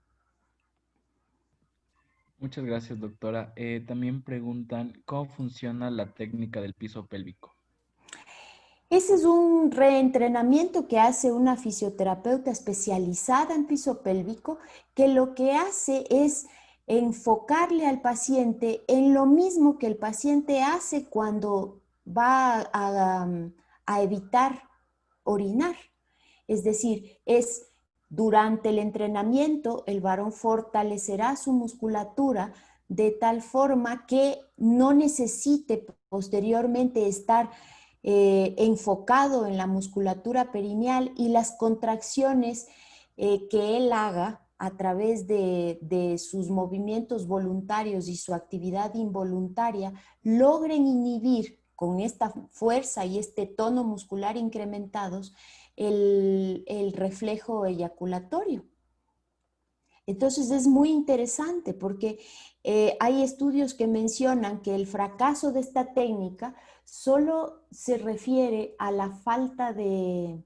Muchas gracias, doctora. También preguntan, ¿cómo funciona la técnica del piso pélvico? Ese es un reentrenamiento que hace una fisioterapeuta especializada en piso pélvico, que lo que hace es enfocarle al paciente en lo mismo que el paciente hace cuando va a evitar orinar. Es decir, es durante el entrenamiento el varón fortalecerá su musculatura de tal forma que no necesite posteriormente estar enfocado en la musculatura perineal, y las contracciones que él haga a través de sus movimientos voluntarios y su actividad involuntaria logren inhibir con esta fuerza y este tono muscular incrementados el reflejo eyaculatorio. Entonces es muy interesante porque hay estudios que mencionan que el fracaso de esta técnica solo se refiere a la falta de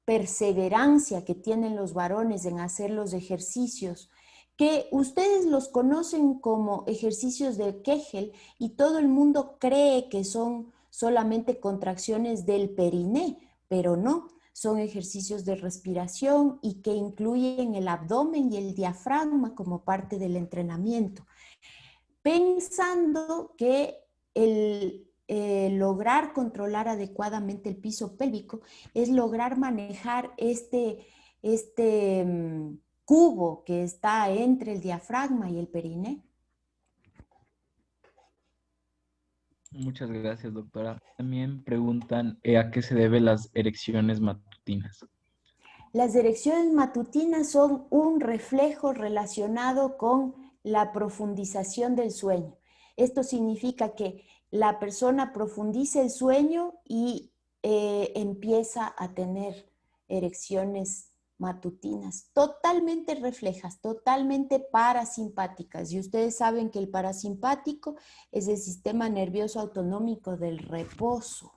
perseverancia que tienen los varones en hacer los ejercicios, que ustedes los conocen como ejercicios de Kegel y todo el mundo cree que son solamente contracciones del periné, pero no. Son ejercicios de respiración y que incluyen el abdomen y el diafragma como parte del entrenamiento, pensando que lograr controlar adecuadamente el piso pélvico es lograr manejar este cubo que está entre el diafragma y el periné. Muchas gracias, doctora. También preguntan, ¿a qué se deben las erecciones matutinas? Las erecciones matutinas son un reflejo relacionado con la profundización del sueño. Esto significa que la persona profundiza el sueño y empieza a tener erecciones matutinas, totalmente reflejas, totalmente parasimpáticas. Y ustedes saben que el parasimpático es el sistema nervioso autonómico del reposo.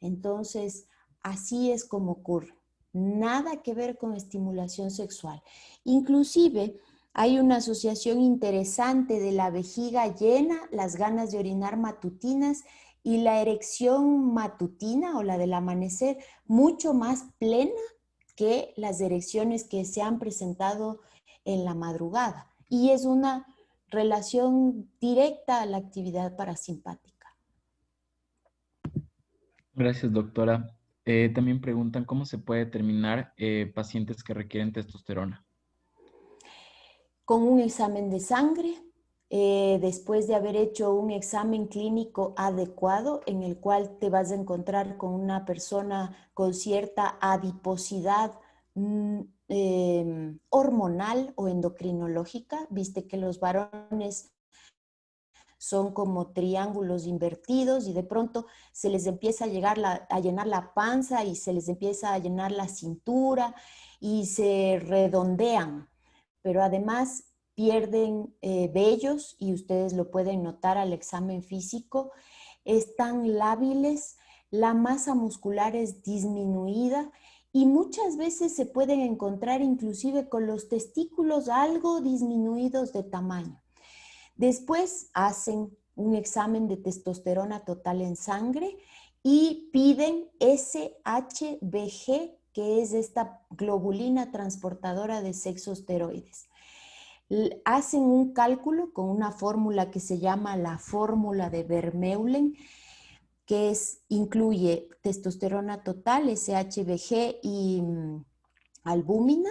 Entonces, así es como ocurre. Nada que ver con estimulación sexual. Inclusive, hay una asociación interesante de la vejiga llena, las ganas de orinar matutinas y la erección matutina o la del amanecer mucho más plena que las erecciones que se han presentado en la madrugada. Y es una relación directa a la actividad parasimpática. Gracias, doctora. También preguntan, ¿cómo se puede determinar pacientes que requieren testosterona? Con un examen de sangre, después de haber hecho un examen clínico adecuado en el cual te vas a encontrar con una persona con cierta adiposidad hormonal o endocrinológica. Viste que los varones son como triángulos invertidos y de pronto se les empieza a llenar la panza y se les empieza a llenar la cintura y se redondean, pero además pierden vellos, y ustedes lo pueden notar al examen físico, están lábiles, la masa muscular es disminuida y muchas veces se pueden encontrar inclusive con los testículos algo disminuidos de tamaño. Después hacen un examen de testosterona total en sangre y piden SHBG que es esta globulina transportadora de sexosteroides. Hacen un cálculo con una fórmula que se llama la fórmula de Vermeulen, que incluye testosterona total, SHBG y albúmina,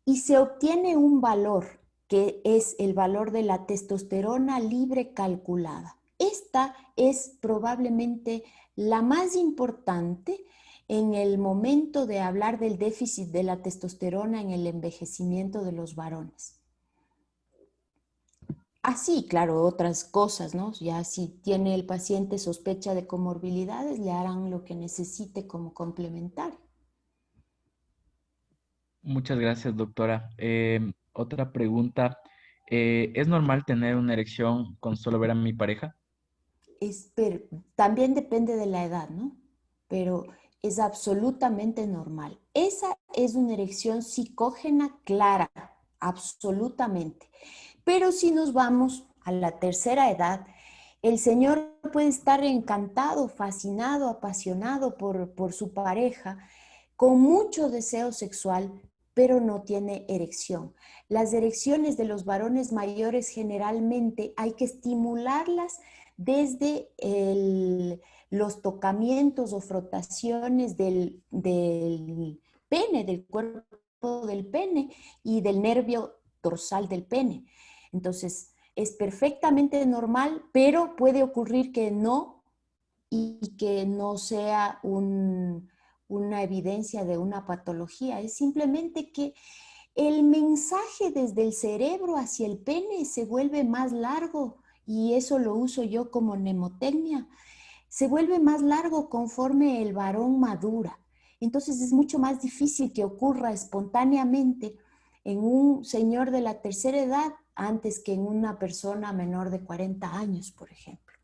y se obtiene un valor que es el valor de la testosterona libre calculada. Esta es probablemente la más importante en el momento de hablar del déficit de la testosterona en el envejecimiento de los varones. Así, claro, otras cosas, ¿no? Ya si tiene el paciente sospecha de comorbilidades, le harán lo que necesite como complementario. Muchas gracias, doctora. Otra pregunta. ¿Es normal tener una erección con solo ver a mi pareja? Pero también depende de la edad, ¿no? Pero es absolutamente normal. Esa es una erección psicógena clara, absolutamente. Pero si nos vamos a la tercera edad, el señor puede estar encantado, fascinado, apasionado por su pareja, con mucho deseo sexual, pero no tiene erección. Las erecciones de los varones mayores generalmente hay que estimularlas desde los tocamientos o frotaciones del pene, del cuerpo del pene y del nervio dorsal del pene. Entonces, es perfectamente normal, pero puede ocurrir que no y que no sea una evidencia de una patología. Es simplemente que el mensaje desde el cerebro hacia el pene se vuelve más largo y eso lo uso yo como mnemotecnia. Se vuelve más largo conforme el varón madura. Entonces es mucho más difícil que ocurra espontáneamente en un señor de la tercera edad antes que en una persona menor de 40 años, por ejemplo.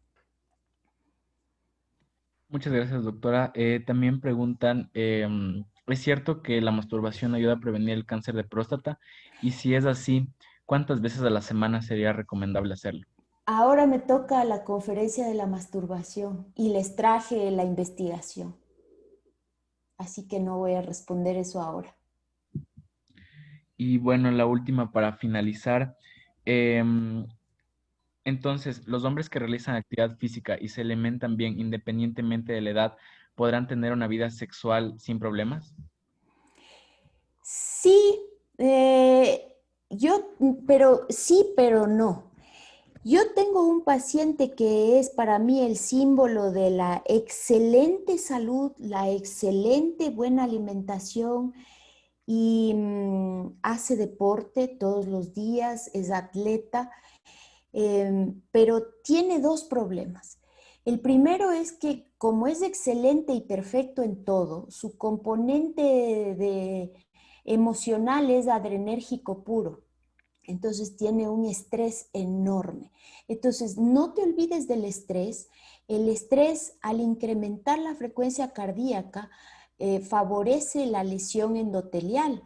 Muchas gracias, doctora. También preguntan, ¿es cierto que la masturbación ayuda a prevenir el cáncer de próstata? Y si es así, ¿cuántas veces a la semana sería recomendable hacerlo? Ahora me toca la conferencia de la masturbación y les traje la investigación, así que no voy a responder eso ahora. Y bueno, la última para finalizar. em, entonces, ¿los hombres que realizan actividad física y se alimentan bien independientemente de la edad podrán tener una vida sexual sin problemas? Sí, pero sí, pero no. Yo tengo un paciente que es para mí el símbolo de la excelente salud, la excelente buena alimentación y hace deporte todos los días, es atleta, pero tiene dos problemas. El primero es que como es excelente y perfecto en todo, su componente emocional es adrenérgico puro. Entonces tiene un estrés enorme. Entonces no te olvides del estrés. El estrés al incrementar la frecuencia cardíaca favorece la lesión endotelial.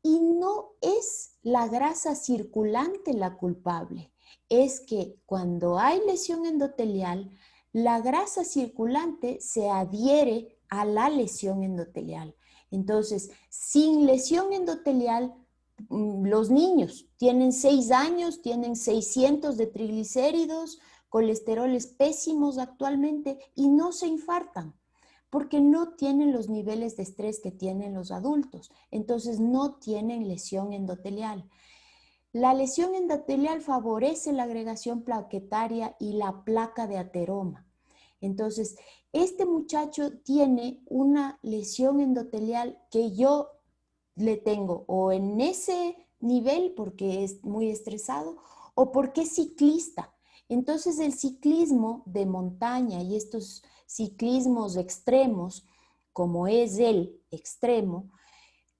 Y no es la grasa circulante la culpable, es que cuando hay lesión endotelial, la grasa circulante se adhiere a la lesión endotelial. Entonces, sin lesión endotelial, los niños tienen 6 años, tienen 600 de triglicéridos, colesteroles pésimos actualmente y no se infartan porque no tienen los niveles de estrés que tienen los adultos, entonces no tienen lesión endotelial. La lesión endotelial favorece la agregación plaquetaria y la placa de ateroma. Entonces, este muchacho tiene una lesión endotelial que yo le tengo o en ese nivel porque es muy estresado o porque es ciclista. Entonces, el ciclismo de montaña y estos ciclismos extremos, como es el extremo,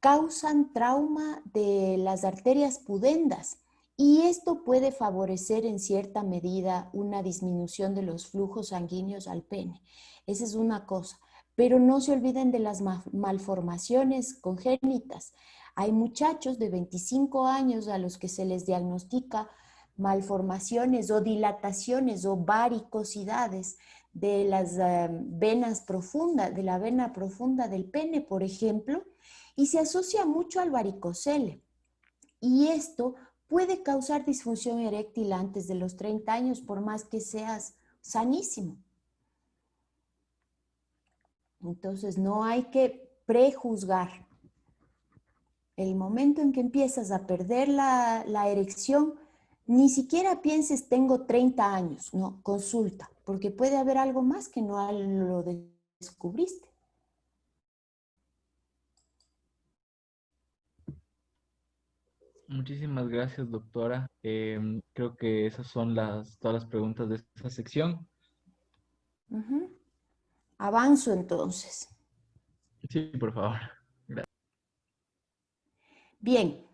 causan trauma de las arterias pudendas y esto puede favorecer en cierta medida una disminución de los flujos sanguíneos al pene. Esa es una cosa, pero no se olviden de las malformaciones congénitas. Hay muchachos de 25 años a los que se les diagnostica malformaciones o dilataciones o varicosidades de las venas profundas, de la vena profunda del pene, por ejemplo, y se asocia mucho al varicocele. Y esto puede causar disfunción eréctil antes de los 30 años, por más que seas sanísimo. Entonces, no hay que prejuzgar. El momento en que empiezas a perder la erección, ni siquiera pienses tengo 30 años, no, consulta, porque puede haber algo más que no lo descubriste. Muchísimas gracias, doctora. Creo que esas son todas las preguntas de esta sección. Avanzo entonces. Sí, por favor. Gracias. Bien,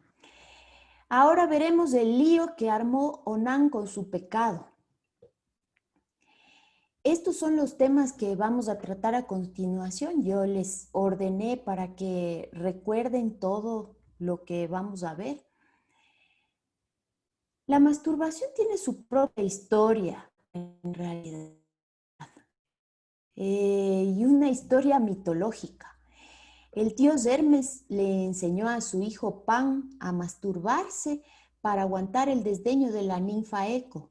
ahora veremos el lío que armó Onán con su pecado. Estos son los temas que vamos a tratar a continuación. Yo les ordené para que recuerden todo lo que vamos a ver. La masturbación tiene su propia historia, en realidad, y una historia mitológica. El dios Hermes le enseñó a su hijo Pan a masturbarse para aguantar el desdeño de la ninfa Eco.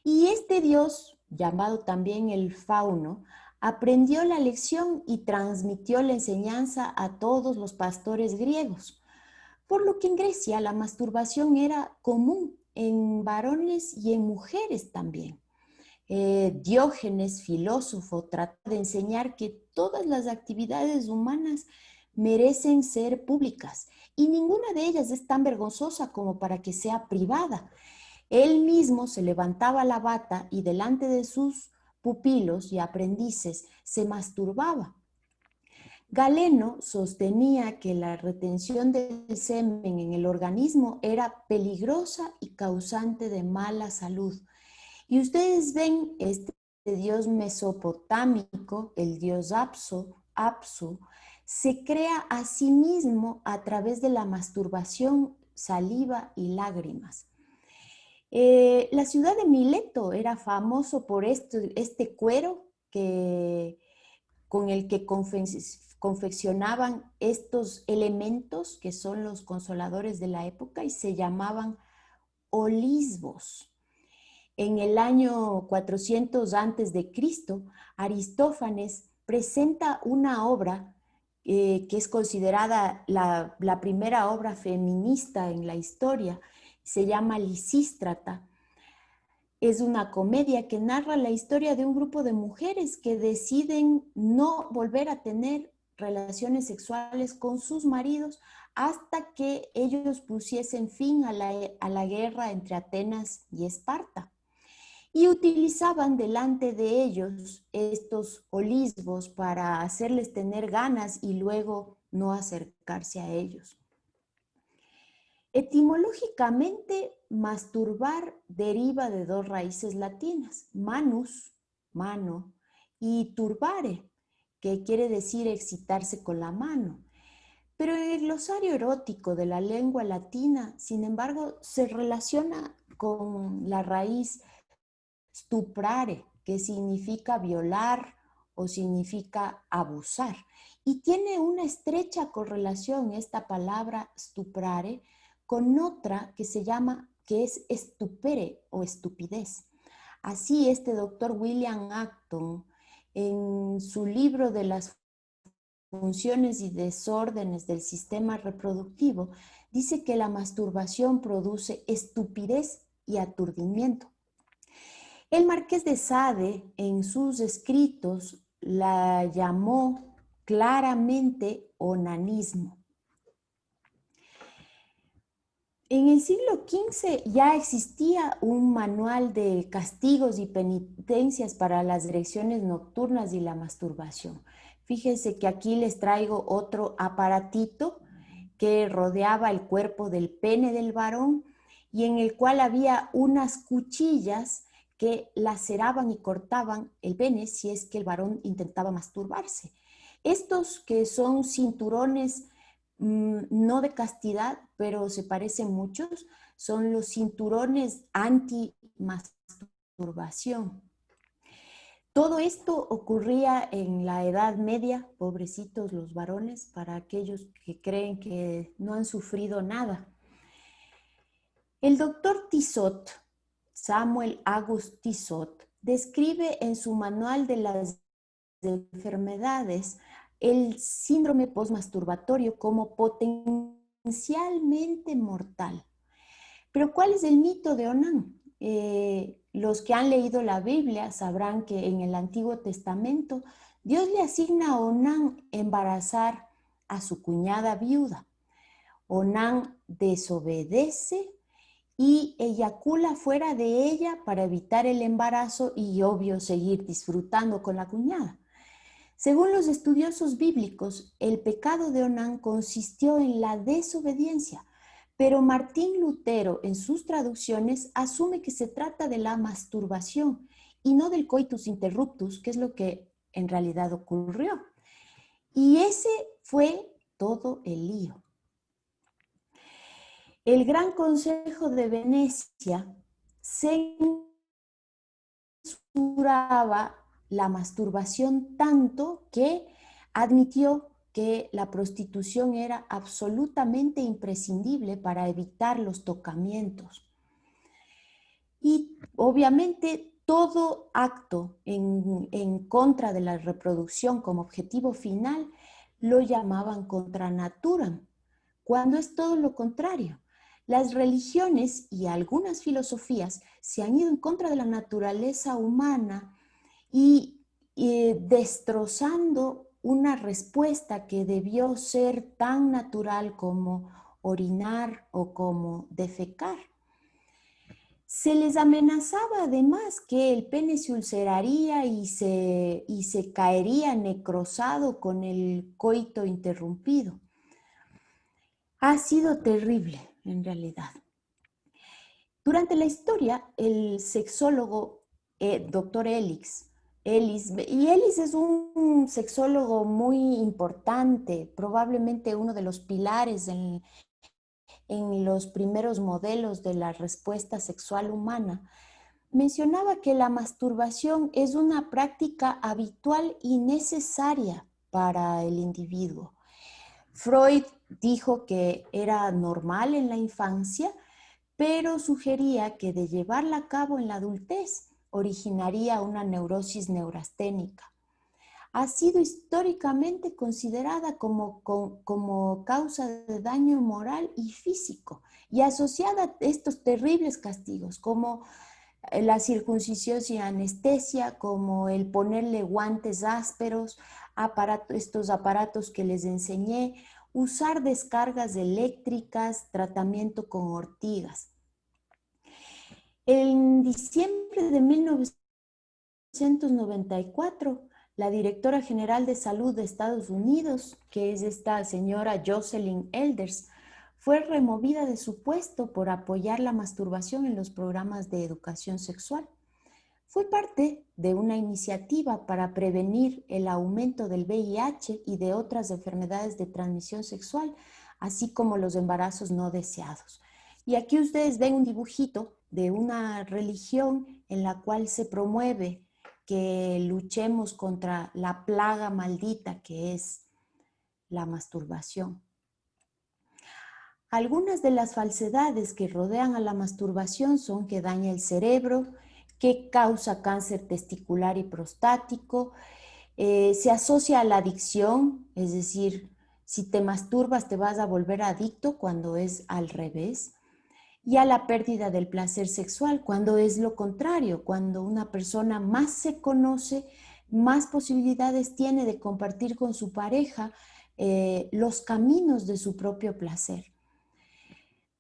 Y este dios, llamado también el Fauno, aprendió la lección y transmitió la enseñanza a todos los pastores griegos. Por lo que en Grecia la masturbación era común en varones y en mujeres también. Diógenes, filósofo, trata de enseñar que todas las actividades humanas merecen ser públicas y ninguna de ellas es tan vergonzosa como para que sea privada. Él mismo se levantaba la bata y delante de sus pupilos y aprendices se masturbaba. Galeno sostenía que la retención del semen en el organismo era peligrosa y causante de mala salud. Y ustedes ven este dios mesopotámico, el dios Apsu, se crea a sí mismo a través de la masturbación, saliva y lágrimas. La ciudad de Mileto era famoso por este cuero con el que confeccionaban estos elementos que son los consoladores de la época y se llamaban olisbos. En el año 400 antes de Cristo, Aristófanes presenta una obra que es considerada la primera obra feminista en la historia. Se llama Lisístrata. Es una comedia que narra la historia de un grupo de mujeres que deciden no volver a tener relaciones sexuales con sus maridos hasta que ellos pusiesen fin a la guerra entre Atenas y Esparta. Y utilizaban delante de ellos estos olisbos para hacerles tener ganas y luego no acercarse a ellos. Etimológicamente, masturbar deriva de dos raíces latinas, manus, mano, y turbare, que quiere decir excitarse con la mano. Pero en el glosario erótico de la lengua latina, sin embargo, se relaciona con la raíz stuprare, que significa violar o significa abusar. Y tiene una estrecha correlación esta palabra stuprare con otra que que es estupere o estupidez. Así este doctor William Acton, en su libro de las funciones y desórdenes del sistema reproductivo, dice que la masturbación produce estupidez y aturdimiento. El Marqués de Sade, en sus escritos, la llamó claramente onanismo. En el siglo XV ya existía un manual de castigos y penitencias para las erecciones nocturnas y la masturbación. Fíjense que aquí les traigo otro aparatito que rodeaba el cuerpo del pene del varón y en el cual había unas cuchillas que laceraban y cortaban el pene si es que el varón intentaba masturbarse. Estos que son cinturones no de castidad, pero se parecen muchos, son los cinturones anti-masturbación. Todo esto ocurría en la Edad Media, pobrecitos los varones, para aquellos que creen que no han sufrido nada. El doctor Tissot, Samuel August Tissot, describe en su manual de las enfermedades el síndrome postmasturbatorio como potencialmente mortal. Pero ¿cuál es el mito de Onán? Los que han leído la Biblia sabrán que en el Antiguo Testamento Dios le asigna a Onán embarazar a su cuñada viuda. Onán desobedece y eyacula fuera de ella para evitar el embarazo y, obvio, seguir disfrutando con la cuñada. Según los estudiosos bíblicos, el pecado de Onán consistió en la desobediencia, pero Martín Lutero en sus traducciones asume que se trata de la masturbación y no del coitus interruptus, que es lo que en realidad ocurrió. Y ese fue todo el lío. El Gran Consejo de Venecia censuraba la masturbación tanto que admitió que la prostitución era absolutamente imprescindible para evitar los tocamientos. Y obviamente todo acto en contra de la reproducción como objetivo final lo llamaban contra naturam, cuando es todo lo contrario. Las religiones y algunas filosofías se han ido en contra de la naturaleza humana y destrozando una respuesta que debió ser tan natural como orinar o como defecar. Se les amenazaba además que el pene se ulceraría y se caería necrosado con el coito interrumpido. Ha sido terrible, en realidad. Durante la historia, el sexólogo Dr. Ellis es un sexólogo muy importante, probablemente uno de los pilares en los primeros modelos de la respuesta sexual humana, mencionaba que la masturbación es una práctica habitual y necesaria para el individuo. Freud dijo que era normal en la infancia, pero sugería que de llevarla a cabo en la adultez originaría una neurosis neurasténica. Ha sido históricamente considerada como causa de daño moral y físico y asociada a estos terribles castigos como la circuncisión sin anestesia, como el ponerle guantes ásperos, estos aparatos que les enseñé, usar descargas eléctricas, tratamiento con ortigas. En diciembre de 1994, la directora general de salud de Estados Unidos, que es esta señora Jocelyn Elders, fue removida de su puesto por apoyar la masturbación en los programas de educación sexual. Fue parte de una iniciativa para prevenir el aumento del VIH y de otras enfermedades de transmisión sexual, así como los embarazos no deseados. Y aquí ustedes ven un dibujito de una religión en la cual se promueve que luchemos contra la plaga maldita que es la masturbación. Algunas de las falsedades que rodean a la masturbación son que daña el cerebro, que causa cáncer testicular y prostático, se asocia a la adicción, es decir, si te masturbas te vas a volver adicto cuando es al revés, y a la pérdida del placer sexual cuando es lo contrario, cuando una persona más se conoce, más posibilidades tiene de compartir con su pareja los caminos de su propio placer.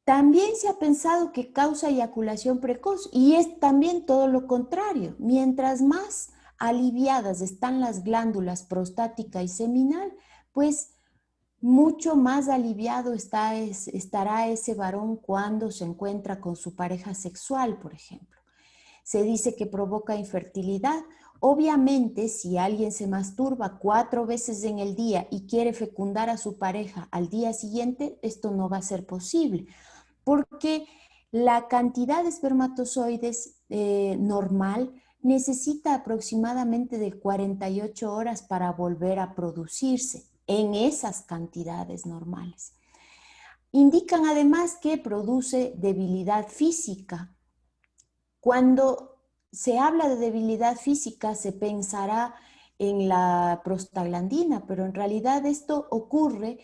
También se ha pensado que causa eyaculación precoz y es también todo lo contrario. Mientras más aliviadas están las glándulas prostática y seminal, pues mucho más aliviado estará ese varón cuando se encuentra con su pareja sexual, por ejemplo. Se dice que provoca infertilidad. Obviamente, si alguien se masturba 4 veces en el día y quiere fecundar a su pareja al día siguiente, esto no va a ser posible, porque la cantidad de espermatozoides normal necesita aproximadamente de 48 horas para volver a producirse en esas cantidades normales. Indican además que produce debilidad física. Cuando se habla de debilidad física se pensará en la prostaglandina, pero en realidad esto ocurre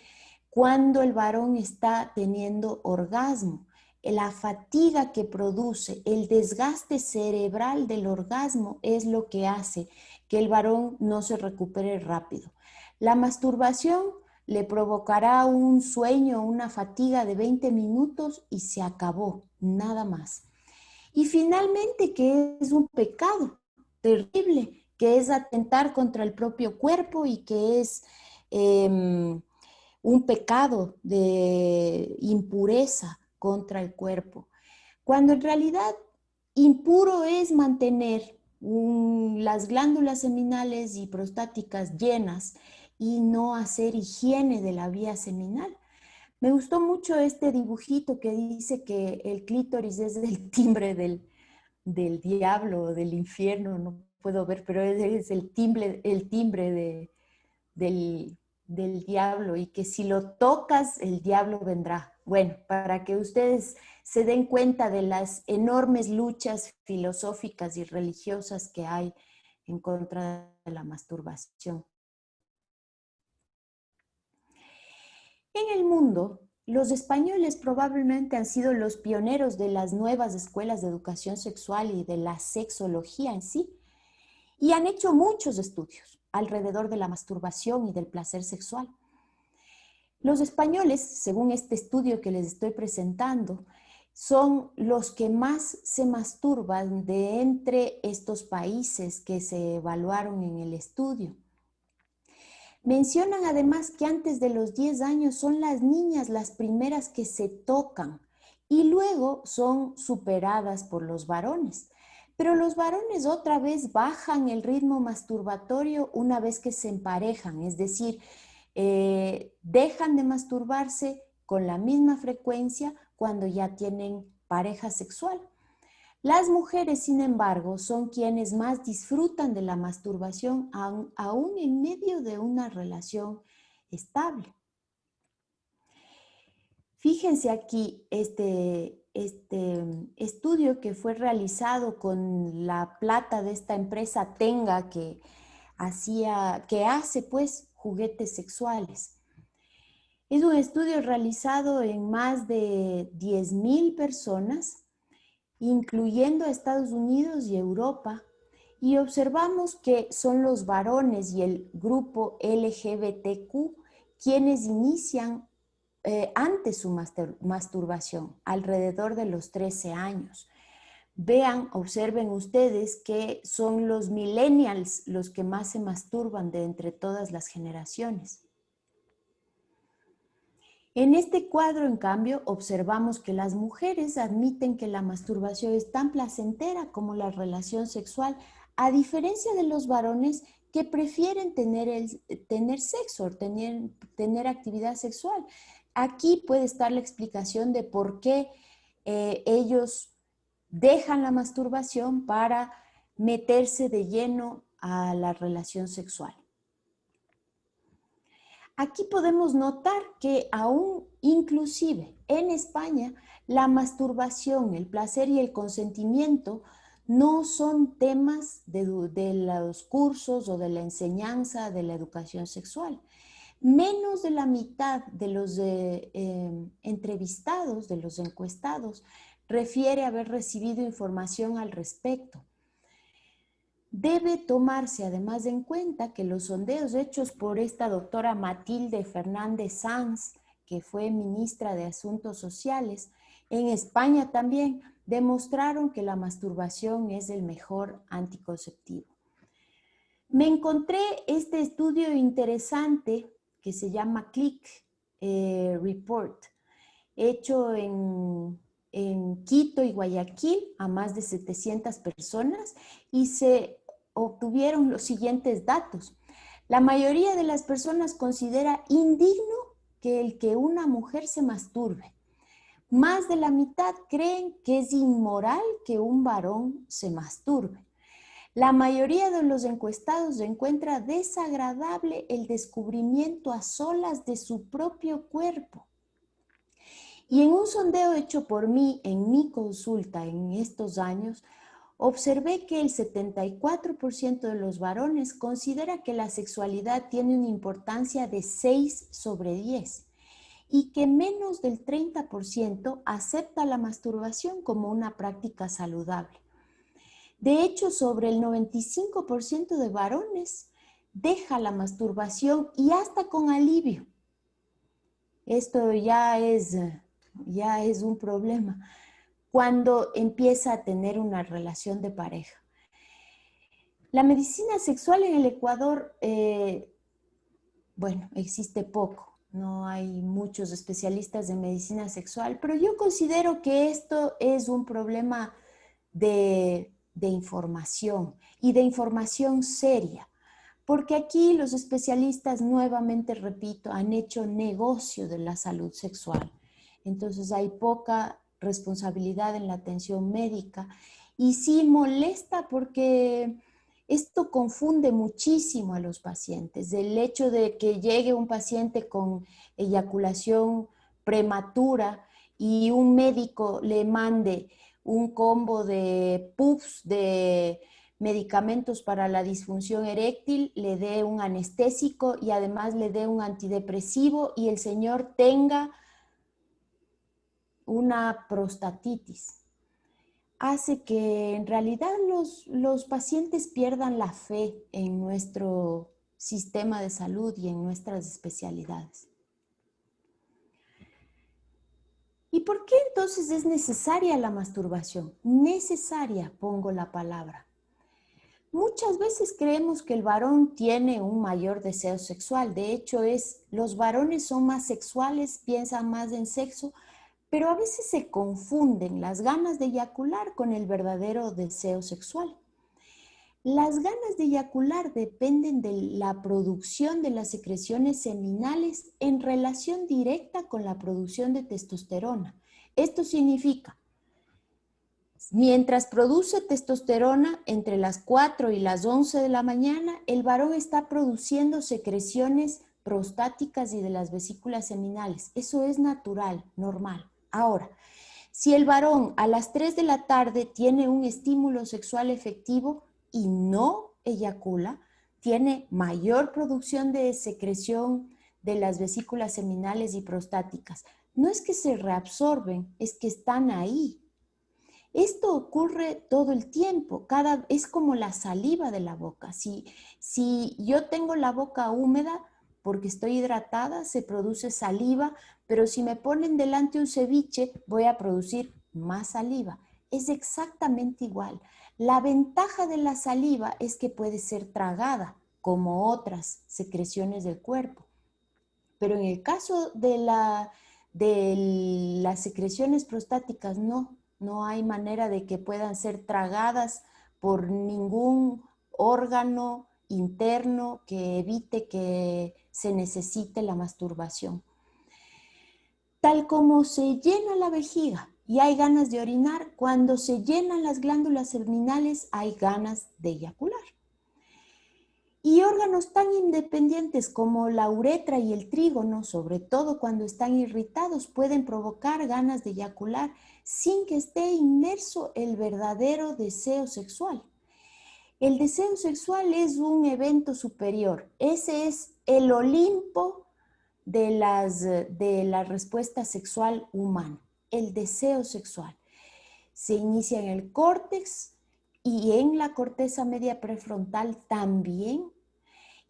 cuando el varón está teniendo orgasmo. La fatiga que produce, el desgaste cerebral del orgasmo es lo que hace que el varón no se recupere rápido. La masturbación le provocará un sueño, una fatiga de 20 minutos y se acabó, nada más. Y finalmente que es un pecado terrible, que es atentar contra el propio cuerpo y que es un pecado de impureza contra el cuerpo, cuando en realidad impuro es mantener las glándulas seminales y prostáticas llenas y no hacer higiene de la vía seminal. Me gustó mucho este dibujito que dice que el clítoris es el timbre del diablo, del infierno, no puedo ver, pero es el timbre del diablo y que si lo tocas, el diablo vendrá. Bueno, para que ustedes se den cuenta de las enormes luchas filosóficas y religiosas que hay en contra de la masturbación. En el mundo, los españoles probablemente han sido los pioneros de las nuevas escuelas de educación sexual y de la sexología en sí, y han hecho muchos estudios alrededor de la masturbación y del placer sexual. Los españoles, según este estudio que les estoy presentando, son los que más se masturban de entre estos países que se evaluaron en el estudio. Mencionan además que antes de los 10 años son las niñas las primeras que se tocan y luego son superadas por los varones. Pero los varones otra vez bajan el ritmo masturbatorio una vez que se emparejan, es decir, dejan de masturbarse con la misma frecuencia cuando ya tienen pareja sexual. Las mujeres, sin embargo, son quienes más disfrutan de la masturbación aún en medio de una relación estable. Fíjense aquí este estudio que fue realizado con la plata de esta empresa Tenga que hace pues juguetes sexuales. Es un estudio realizado en más de 10,000 personas, incluyendo a Estados Unidos y Europa, y observamos que son los varones y el grupo LGBTQ quienes inician antes su masturbación, alrededor de los 13 años. Vean, observen ustedes que son los millennials los que más se masturban de entre todas las generaciones. En este cuadro, en cambio, observamos que las mujeres admiten que la masturbación es tan placentera como la relación sexual, a diferencia de los varones que prefieren tener sexo, tener actividad sexual. Aquí puede estar la explicación de por qué ellos dejan la masturbación para meterse de lleno a la relación sexual. Aquí podemos notar que aún inclusive en España la masturbación, el placer y el consentimiento no son temas de los cursos o de la enseñanza de la educación sexual. Menos de la mitad de los entrevistados, de los encuestados, refiere haber recibido información al respecto. Debe tomarse además en cuenta que los sondeos hechos por esta doctora Matilde Fernández Sanz, que fue ministra de Asuntos Sociales, en España también demostraron que la masturbación es el mejor anticonceptivo. Me encontré este estudio interesante que se llama Click Report, hecho en Quito y Guayaquil a más de 700 personas y se obtuvieron los siguientes datos. La mayoría de las personas considera indigno que una mujer se masturbe. Más de la mitad creen que es inmoral que un varón se masturbe. La mayoría de los encuestados encuentra desagradable el descubrimiento a solas de su propio cuerpo. Y en un sondeo hecho por mí en mi consulta en estos años, observé que el 74% de los varones considera que la sexualidad tiene una importancia de 6 sobre 10 y que menos del 30% acepta la masturbación como una práctica saludable. De hecho, sobre el 95% de varones deja la masturbación y hasta con alivio. Esto ya es un problema cuando empieza a tener una relación de pareja. La medicina sexual en el Ecuador, existe poco. No hay muchos especialistas de medicina sexual, pero yo considero que esto es un problema de información y de información seria. Porque aquí los especialistas, nuevamente repito, han hecho negocio de la salud sexual. Entonces hay poca responsabilidad en la atención médica y sí molesta porque esto confunde muchísimo a los pacientes. El hecho de que llegue un paciente con eyaculación prematura y un médico le mande un combo de puffs, de medicamentos para la disfunción eréctil, le dé un anestésico y además le dé un antidepresivo y el señor tenga una prostatitis, hace que en realidad los pacientes pierdan la fe en nuestro sistema de salud y en nuestras especialidades. ¿Y por qué entonces es necesaria la masturbación? Necesaria, pongo la palabra. Muchas veces creemos que el varón tiene un mayor deseo sexual. De hecho, los varones son más sexuales, piensan más en sexo, pero a veces se confunden las ganas de eyacular con el verdadero deseo sexual. Las ganas de eyacular dependen de la producción de las secreciones seminales en relación directa con la producción de testosterona. Esto significa, mientras produce testosterona entre las 4 y las 11 de la mañana, el varón está produciendo secreciones prostáticas y de las vesículas seminales. Eso es natural, normal. Ahora, si el varón a las 3 de la tarde tiene un estímulo sexual efectivo y no eyacula, tiene mayor producción de secreción de las vesículas seminales y prostáticas. No es que se reabsorben, es que están ahí. Esto ocurre todo el tiempo, es como la saliva de la boca. Si yo tengo la boca húmeda porque estoy hidratada, se produce saliva, pero si me ponen delante un ceviche, voy a producir más saliva. Es exactamente igual. La ventaja de la saliva es que puede ser tragada, como otras secreciones del cuerpo. Pero en el caso de las secreciones prostáticas, no hay manera de que puedan ser tragadas por ningún órgano interno que evite que se necesite la masturbación. Tal como se llena la vejiga y hay ganas de orinar, cuando se llenan las glándulas seminales hay ganas de eyacular. Y órganos tan independientes como la uretra y el trígono, sobre todo cuando están irritados, pueden provocar ganas de eyacular sin que esté inmerso el verdadero deseo sexual. El deseo sexual es un evento superior. Ese es el Olimpo de la respuesta sexual humana, el deseo sexual. Se inicia en el córtex y en la corteza media prefrontal también,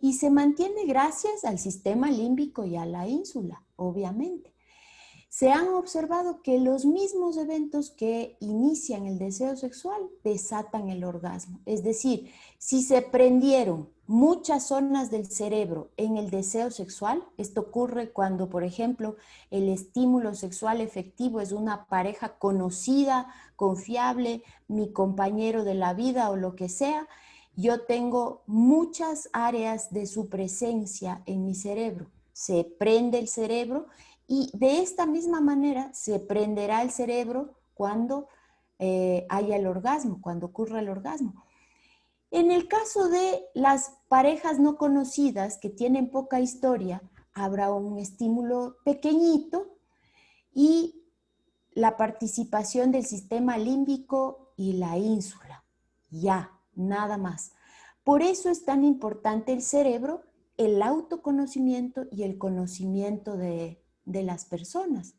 y se mantiene gracias al sistema límbico y a la ínsula, obviamente. Se han observado que los mismos eventos que inician el deseo sexual desatan el orgasmo. Es decir, si se prendieron muchas zonas del cerebro en el deseo sexual, esto ocurre cuando, por ejemplo, el estímulo sexual efectivo es una pareja conocida, confiable, mi compañero de la vida o lo que sea, yo tengo muchas áreas de su presencia en mi cerebro. Se prende el cerebro y de esta misma manera se prenderá el cerebro cuando haya el orgasmo, cuando ocurra el orgasmo. En el caso de las parejas no conocidas que tienen poca historia, habrá un estímulo pequeñito y la participación del sistema límbico y la ínsula. Ya, nada más. Por eso es tan importante el cerebro, el autoconocimiento y el conocimiento de las personas.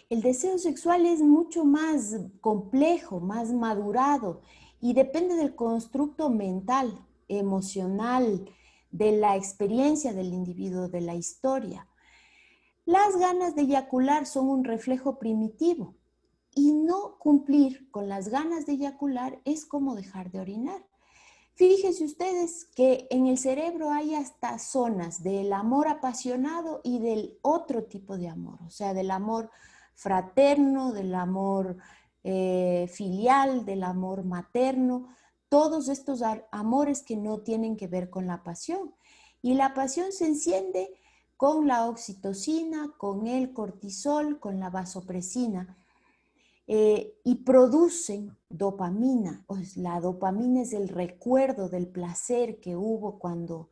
El deseo sexual es mucho más complejo, más madurado y depende del constructo mental, emocional, de la experiencia del individuo, de la historia. Las ganas de eyacular son un reflejo primitivo y no cumplir con las ganas de eyacular es como dejar de orinar. Fíjense ustedes que en el cerebro hay hasta zonas del amor apasionado y del otro tipo de amor, o sea, del amor fraterno, del amor filial, del amor materno, todos estos amores que no tienen que ver con la pasión. Y la pasión se enciende con la oxitocina, con el cortisol, con la vasopresina. Y producen dopamina. Pues la dopamina es el recuerdo del placer que hubo cuando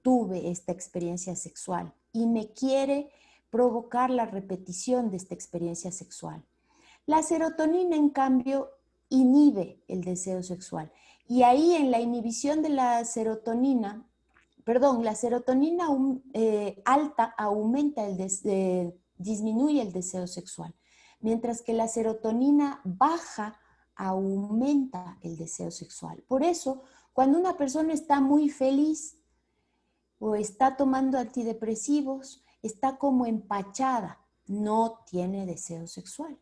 tuve esta experiencia sexual y me quiere provocar la repetición de esta experiencia sexual. La serotonina, en cambio, inhibe el deseo sexual y ahí en la inhibición de la serotonina, la serotonina alta aumenta disminuye el deseo sexual, mientras que la serotonina baja aumenta el deseo sexual. Por eso, cuando una persona está muy feliz o está tomando antidepresivos, está como empachada, no tiene deseo sexual.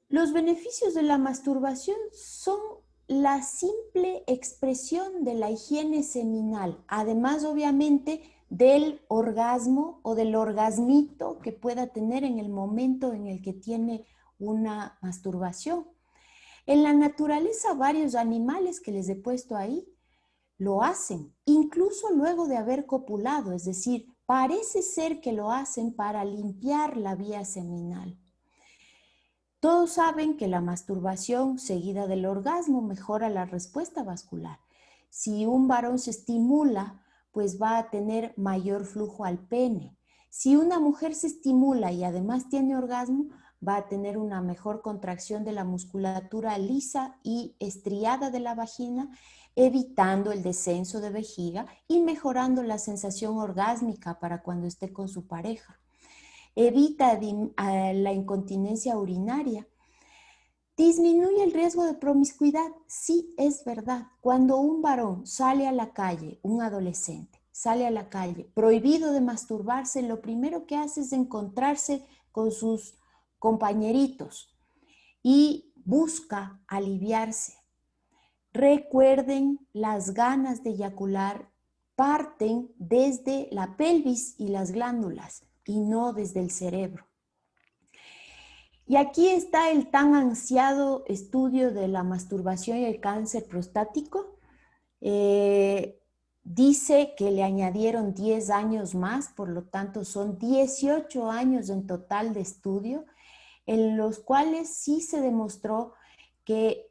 Los beneficios de la masturbación son la simple expresión de la higiene seminal, además obviamente del orgasmo o del orgasmito que pueda tener en el momento en el que tiene una masturbación. En la naturaleza varios animales que les he puesto ahí lo hacen, incluso luego de haber copulado, es decir, parece ser que lo hacen para limpiar la vía seminal. Todos saben que la masturbación seguida del orgasmo mejora la respuesta vascular. Si un varón se estimula, pues va a tener mayor flujo al pene. Si una mujer se estimula y además tiene orgasmo, va a tener una mejor contracción de la musculatura lisa y estriada de la vagina, evitando el descenso de vejiga y mejorando la sensación orgásmica para cuando esté con su pareja. Evita la incontinencia urinaria. Disminuye el riesgo de promiscuidad. Sí, es verdad. Cuando un varón sale a la calle, un adolescente, sale a la calle, prohibido de masturbarse, lo primero que hace es encontrarse con sus compañeritos y busca aliviarse. Recuerden, las ganas de eyacular parten desde la pelvis y las glándulas y no desde el cerebro. Y aquí está el tan ansiado estudio de la masturbación y el cáncer prostático. Dice que le añadieron 10 años más, por lo tanto son 18 años en total de estudio, en los cuales sí se demostró que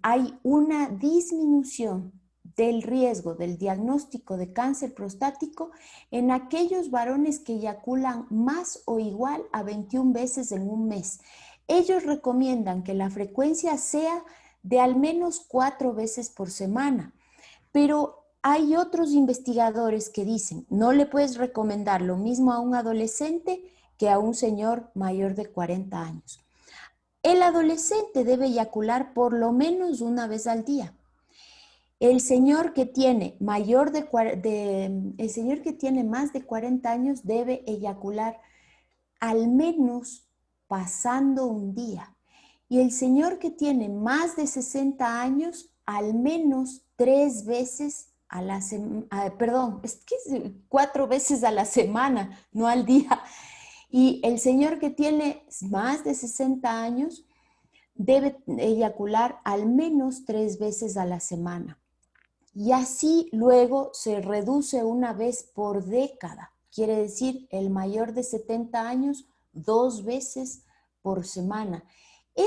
hay una disminución del riesgo del diagnóstico de cáncer prostático en aquellos varones que eyaculan más o igual a 21 veces en un mes. Ellos recomiendan que la frecuencia sea de al menos 4 veces por semana, pero hay otros investigadores que dicen, no le puedes recomendar lo mismo a un adolescente que a un señor mayor de 40 años. El adolescente debe eyacular por lo menos una vez al día. El señor que tiene más de 40 años debe eyacular al menos pasando un día. Y el señor que tiene más de 60 años, al menos 3 veces a la semana, 4 veces a la semana, no al día. Y el señor que tiene más de 60 años debe eyacular al menos 3 veces a la semana. Y así luego se reduce una vez por década. Quiere decir, el mayor de 70 años, 2 veces por semana.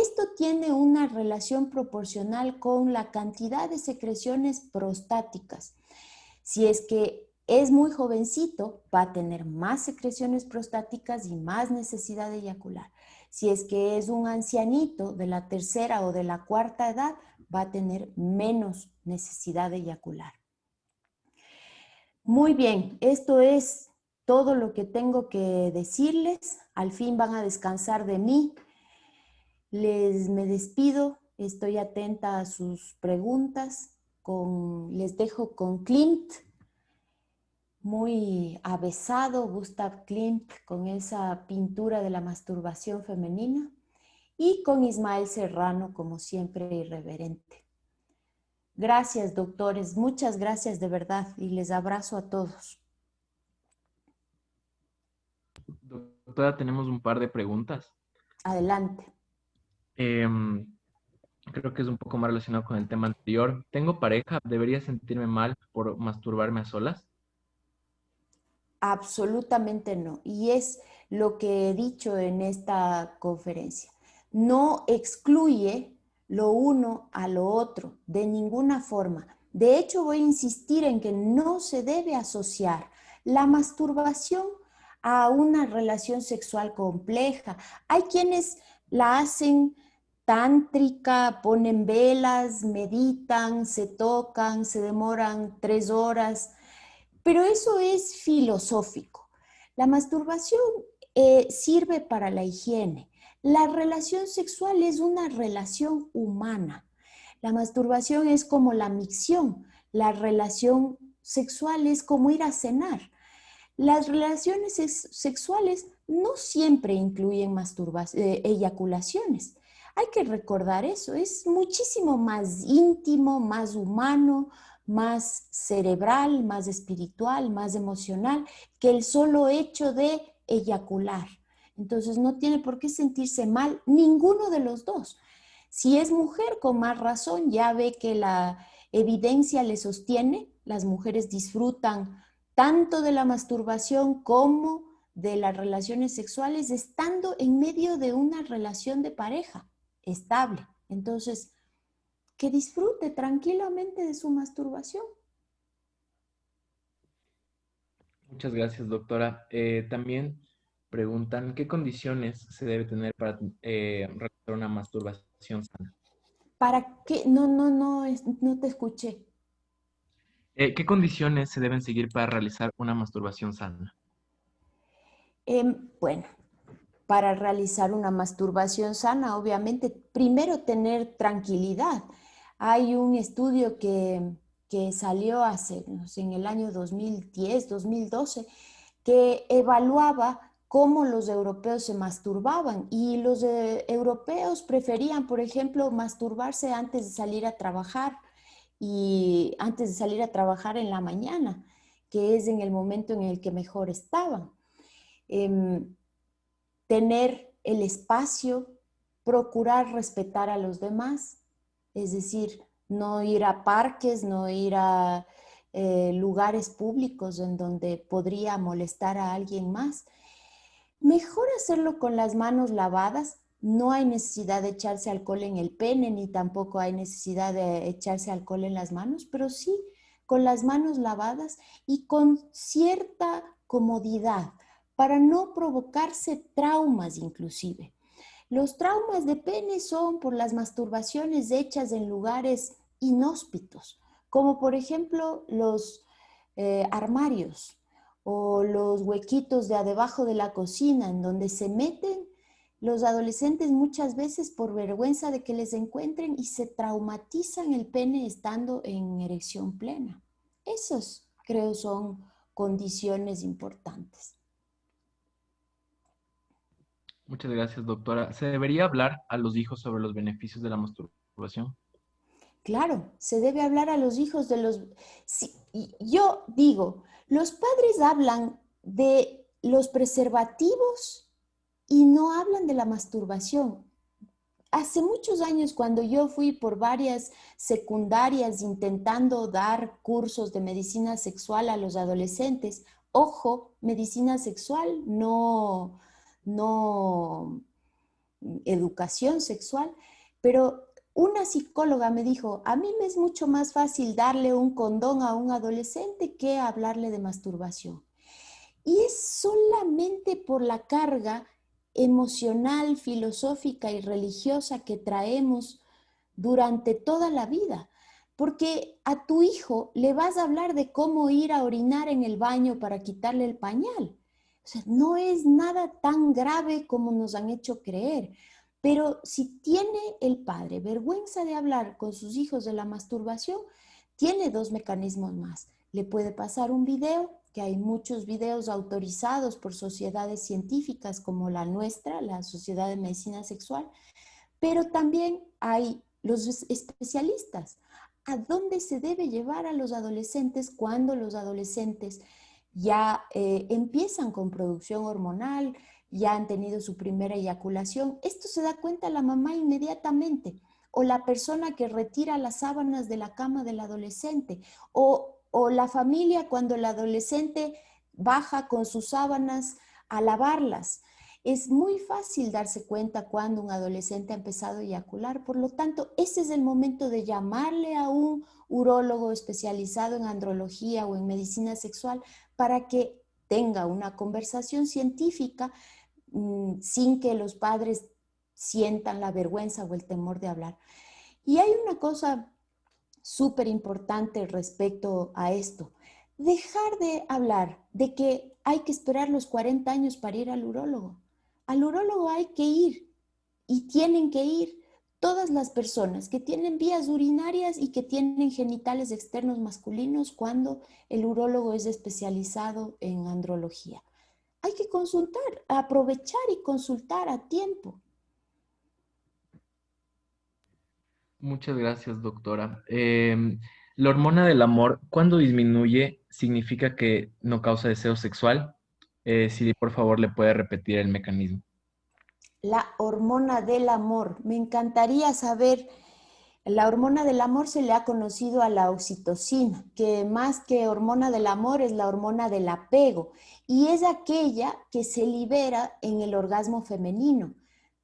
Esto tiene una relación proporcional con la cantidad de secreciones prostáticas. Si es que es muy jovencito, va a tener más secreciones prostáticas y más necesidad de eyacular. Si es que es un ancianito de la tercera o de la cuarta edad, va a tener menos necesidad de eyacular. Muy bien, esto es todo lo que tengo que decirles. Al fin van a descansar de mí. Me despido, estoy atenta a sus preguntas. Les dejo con Klimt, muy avesado, Gustav Klimt, con esa pintura de la masturbación femenina, y con Ismael Serrano, como siempre, irreverente. Gracias, doctores, muchas gracias de verdad, y les abrazo a todos. Doctora, tenemos un par de preguntas. Adelante. Creo que es un poco más relacionado con el tema anterior. ¿Tengo pareja? ¿Debería sentirme mal por masturbarme a solas? Absolutamente no. Y es lo que he dicho en esta conferencia. No excluye lo uno a lo otro de ninguna forma. De hecho, voy a insistir en que no se debe asociar la masturbación a una relación sexual compleja. Hay quienes la hacen tántrica, ponen velas, meditan, se tocan, se demoran 3 horas, pero eso es filosófico. La masturbación sirve para la higiene. La relación sexual es una relación humana. La masturbación es como la micción. La relación sexual es como ir a cenar. Las relaciones sexuales no siempre incluyen eyaculaciones. Hay que recordar eso. Es muchísimo más íntimo, más humano, más cerebral, más espiritual, más emocional que el solo hecho de eyacular. Entonces no tiene por qué sentirse mal ninguno de los dos. Si es mujer, con más razón, ya ve que la evidencia le sostiene, las mujeres disfrutan tanto de la masturbación como de las relaciones sexuales estando en medio de una relación de pareja estable. Entonces, que disfrute tranquilamente de su masturbación. Muchas gracias, doctora. También preguntan, ¿qué condiciones se debe tener para realizar una masturbación sana? ¿Para qué? No te escuché. ¿Qué condiciones se deben seguir para realizar una masturbación sana? Bueno, para realizar una masturbación sana, obviamente, primero tener tranquilidad. Hay un estudio que salió hace, no sé, en el año 2010, 2012, que evaluaba cómo los europeos se masturbaban y los europeos preferían, por ejemplo, masturbarse antes de salir a trabajar y antes de salir a trabajar en la mañana, que es en el momento en el que mejor estaban. Tener el espacio, procurar respetar a los demás, es decir, no ir a parques, no ir a lugares públicos en donde podría molestar a alguien más. Mejor hacerlo con las manos lavadas. No hay necesidad de echarse alcohol en el pene, ni tampoco hay necesidad de echarse alcohol en las manos, pero sí con las manos lavadas y con cierta comodidad para no provocarse traumas inclusive. Los traumas de pene son por las masturbaciones hechas en lugares inhóspitos, como por ejemplo los armarios o los huequitos de debajo de la cocina en donde se meten los adolescentes muchas veces por vergüenza de que les encuentren y se traumatizan el pene estando en erección plena. Esos creo son condiciones importantes. Muchas gracias, doctora. ¿Se debería hablar a los hijos sobre los beneficios de la masturbación? Claro, se debe hablar a los hijos de los... Sí, yo digo, los padres hablan de los preservativos y no hablan de la masturbación. Hace muchos años, cuando yo fui por varias secundarias intentando dar cursos de medicina sexual a los adolescentes, ojo, medicina sexual, no educación sexual, pero una psicóloga me dijo, a mí me es mucho más fácil darle un condón a un adolescente que hablarle de masturbación. Y es solamente por la carga emocional, filosófica y religiosa que traemos durante toda la vida. Porque a tu hijo le vas a hablar de cómo ir a orinar en el baño para quitarle el pañal. O sea, no es nada tan grave como nos han hecho creer. Pero si tiene el padre vergüenza de hablar con sus hijos de la masturbación, tiene dos mecanismos más. Le puede pasar un video, que hay muchos videos autorizados por sociedades científicas como la nuestra, la Sociedad de Medicina Sexual, pero también hay los especialistas. ¿A dónde se debe llevar a los adolescentes cuando los adolescentes ya empiezan con producción hormonal, ya han tenido su primera eyaculación? Esto se da cuenta la mamá inmediatamente, o la persona que retira las sábanas de la cama del adolescente, o la familia cuando el adolescente baja con sus sábanas a lavarlas. Es muy fácil darse cuenta cuando un adolescente ha empezado a eyacular. Por lo tanto, ese es el momento de llamarle a un urólogo especializado en andrología o en medicina sexual para que tenga una conversación científica sin que los padres sientan la vergüenza o el temor de hablar. Y hay una cosa súper importante respecto a esto. Dejar de hablar de que hay que esperar los 40 años para ir al urólogo. Al urólogo hay que ir y tienen que ir todas las personas que tienen vías urinarias y que tienen genitales externos masculinos cuando el urólogo es especializado en andrología. Hay que consultar, aprovechar y consultar a tiempo. Muchas gracias, doctora. La hormona del amor, cuando disminuye, significa que no causa deseo sexual. Si por favor le puede repetir el mecanismo. La hormona del amor. Me encantaría saber, la hormona del amor se le ha conocido a la oxitocina, que más que hormona del amor es la hormona del apego y es aquella que se libera en el orgasmo femenino,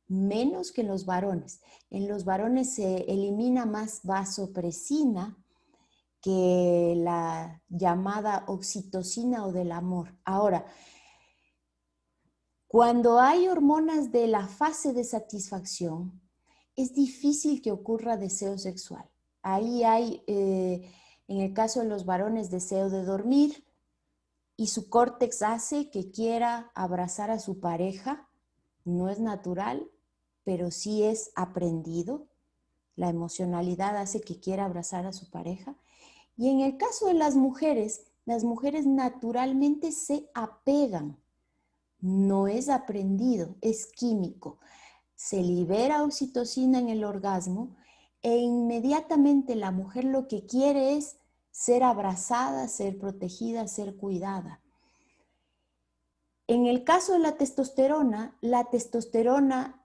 menos que en los varones. En los varones se elimina más vasopresina que la llamada oxitocina o del amor. Ahora, cuando hay hormonas de la fase de satisfacción, es difícil que ocurra deseo sexual. Ahí hay, en el caso de los varones, deseo de dormir y su córtex hace que quiera abrazar a su pareja. No es natural, pero sí es aprendido. La emocionalidad hace que quiera abrazar a su pareja. Y en el caso de las mujeres naturalmente se apegan. No es aprendido, es químico. Se libera oxitocina en el orgasmo e inmediatamente la mujer lo que quiere es ser abrazada, ser protegida, ser cuidada. En el caso de la testosterona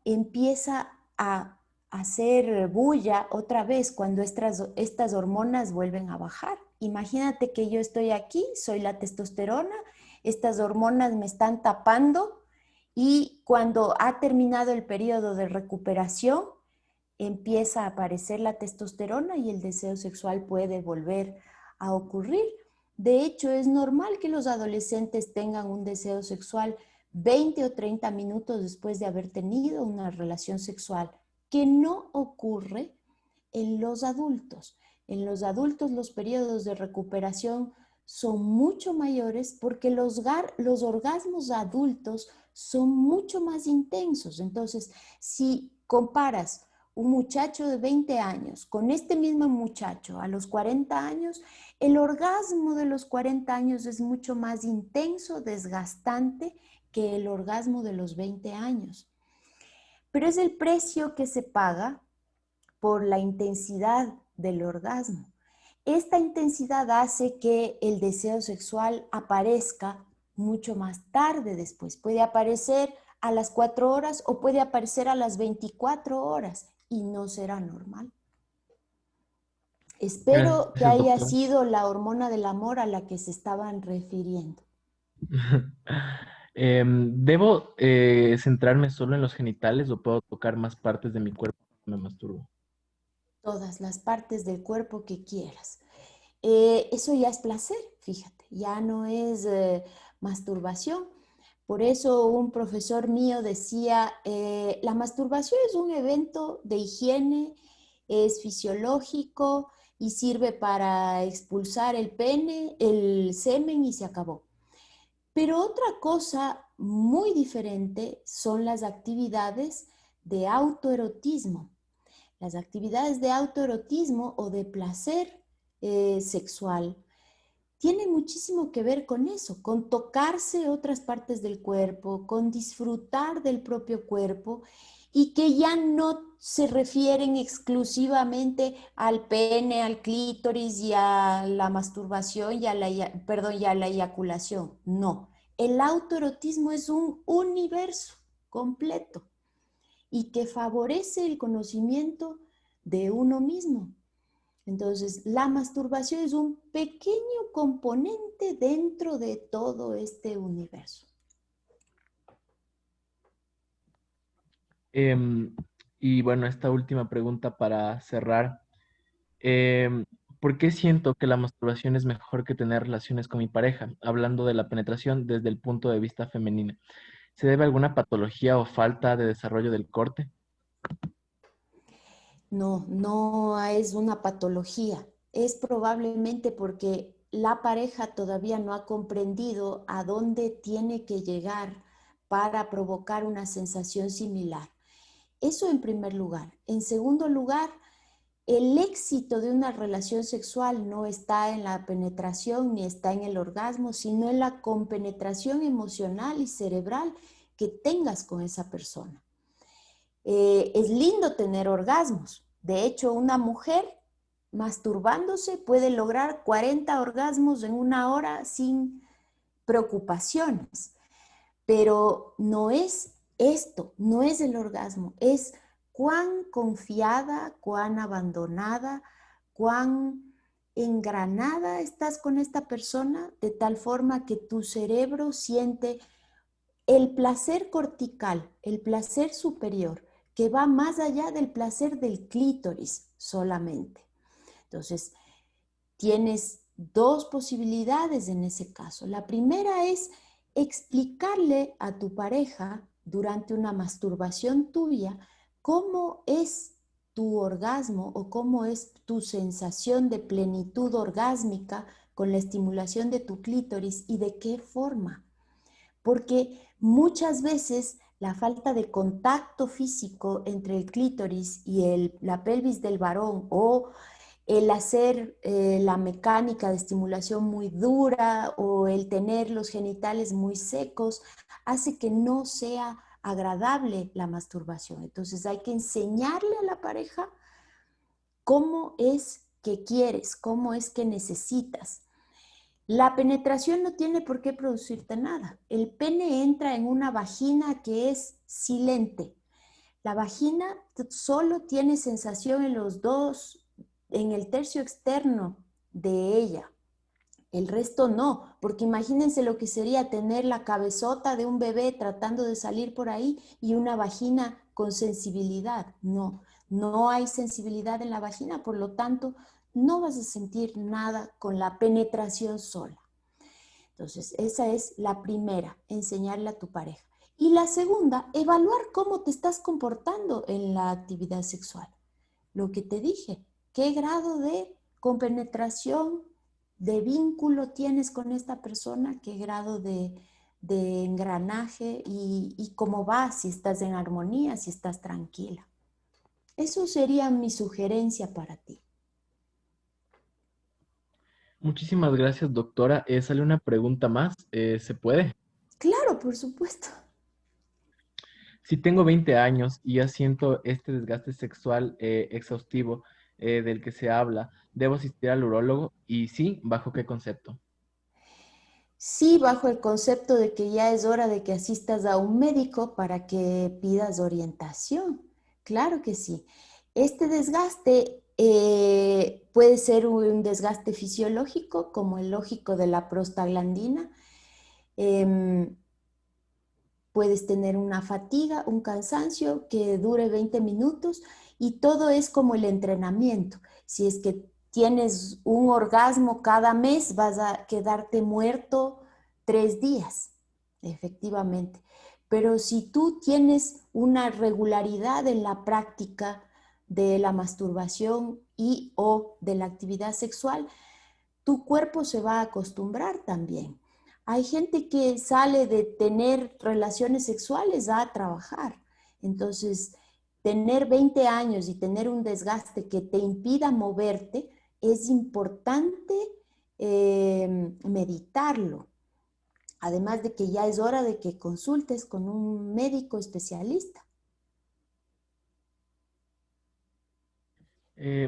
empieza a hacer bulla otra vez cuando estas hormonas vuelven a bajar. Imagínate que yo estoy aquí, soy la testosterona, estas hormonas me están tapando y cuando ha terminado el periodo de recuperación, empieza a aparecer la testosterona y el deseo sexual puede volver a ocurrir. De hecho, es normal que los adolescentes tengan un deseo sexual 20 o 30 minutos después de haber tenido una relación sexual, que no ocurre en los adultos. En los adultos los periodos de recuperación son mucho mayores porque los orgasmos adultos son mucho más intensos. Entonces, si comparas un muchacho de 20 años con este mismo muchacho a los 40 años, el orgasmo de los 40 años es mucho más intenso, desgastante que el orgasmo de los 20 años. Pero es el precio que se paga por la intensidad del orgasmo. Esta intensidad hace que el deseo sexual aparezca mucho más tarde después. Puede aparecer a las 4 horas o puede aparecer a las 24 horas y no será normal. Espero que Gracias, haya doctora. sido la hormona del amor a la que se estaban refiriendo. ¿Debo centrarme solo en los genitales o puedo tocar más partes de mi cuerpo cuando me masturbo? Todas las partes del cuerpo que quieras. Eso ya es placer, fíjate, ya no es masturbación. Por eso un profesor mío decía, la masturbación es un evento de higiene, es fisiológico y sirve para expulsar el pene, el semen y se acabó. Pero otra cosa muy diferente son las actividades de autoerotismo. Las actividades de autoerotismo o de placer sexual tienen muchísimo que ver con eso, con tocarse otras partes del cuerpo, con disfrutar del propio cuerpo y que ya no se refieren exclusivamente al pene, al clítoris y a la masturbación y a perdón, y a la eyaculación. No, el autoerotismo es un universo completo y que favorece el conocimiento de uno mismo. Entonces, la masturbación es un pequeño componente dentro de todo este universo. Em, y bueno, esta última pregunta para cerrar. Em, ¿Por qué siento que la masturbación es mejor que tener relaciones con mi pareja? Hablando de la penetración desde el punto de vista femenino. ¿Se debe a alguna patología o falta de desarrollo del corte? No, no es una patología. Es probablemente porque la pareja todavía no ha comprendido a dónde tiene que llegar para provocar una sensación similar. Eso en primer lugar. En segundo lugar, el éxito de una relación sexual no está en la penetración ni está en el orgasmo, sino en la compenetración emocional y cerebral que tengas con esa persona. Es lindo tener orgasmos. De hecho, una mujer masturbándose puede lograr 40 orgasmos en una hora sin preocupaciones. Pero no es esto, no es el orgasmo, es cuán confiada, cuán abandonada, cuán engranada estás con esta persona, de tal forma que tu cerebro siente el placer cortical, el placer superior, que va más allá del placer del clítoris solamente. Entonces, tienes dos posibilidades en ese caso. La primera es explicarle a tu pareja durante una masturbación tuya cómo es tu orgasmo o cómo es tu sensación de plenitud orgásmica con la estimulación de tu clítoris y de qué forma. Porque muchas veces la falta de contacto físico entre el clítoris y la pelvis del varón o el hacer la mecánica de estimulación muy dura o el tener los genitales muy secos hace que no sea agradable la masturbación. Entonces hay que enseñarle a la pareja cómo es que quieres, cómo es que necesitas. La penetración no tiene por qué producirte nada. El pene entra en una vagina que es silente. La vagina solo tiene sensación en los dos, en el tercio externo de ella. El resto no, porque imagínense lo que sería tener la cabezota de un bebé tratando de salir por ahí y una vagina con sensibilidad. No, no hay sensibilidad en la vagina, por lo tanto, no vas a sentir nada con la penetración sola. Entonces, esa es la primera, enseñarle a tu pareja. Y la segunda, evaluar cómo te estás comportando en la actividad sexual. Lo que te dije, qué grado de compenetración, de vínculo tienes con esta persona, qué grado de engranaje y cómo vas, si estás en armonía, si estás tranquila. Eso sería mi sugerencia para ti. Muchísimas gracias, doctora. Sale una pregunta más. ¿Se puede? Claro, por supuesto. Si tengo 20 años y ya siento este desgaste sexual exhaustivo del que se habla, ¿debo asistir al urólogo? Y sí, ¿bajo qué concepto? Sí, bajo el concepto de que ya es hora de que asistas a un médico para que pidas orientación. Claro que sí. Este desgaste puede ser un desgaste fisiológico, como el lógico de la prostaglandina, em, puedes tener una fatiga, un cansancio que dure 20 minutos y todo es como el entrenamiento. Si es que tienes un orgasmo cada mes, vas a quedarte muerto 3 días, efectivamente. Pero si tú tienes una regularidad en la práctica de la masturbación y o de la actividad sexual, tu cuerpo se va a acostumbrar también. Hay gente que sale de tener relaciones sexuales a trabajar. Entonces, tener 20 años y tener un desgaste que te impida moverte, es importante meditarlo. Además de que ya es hora de que consultes con un médico especialista.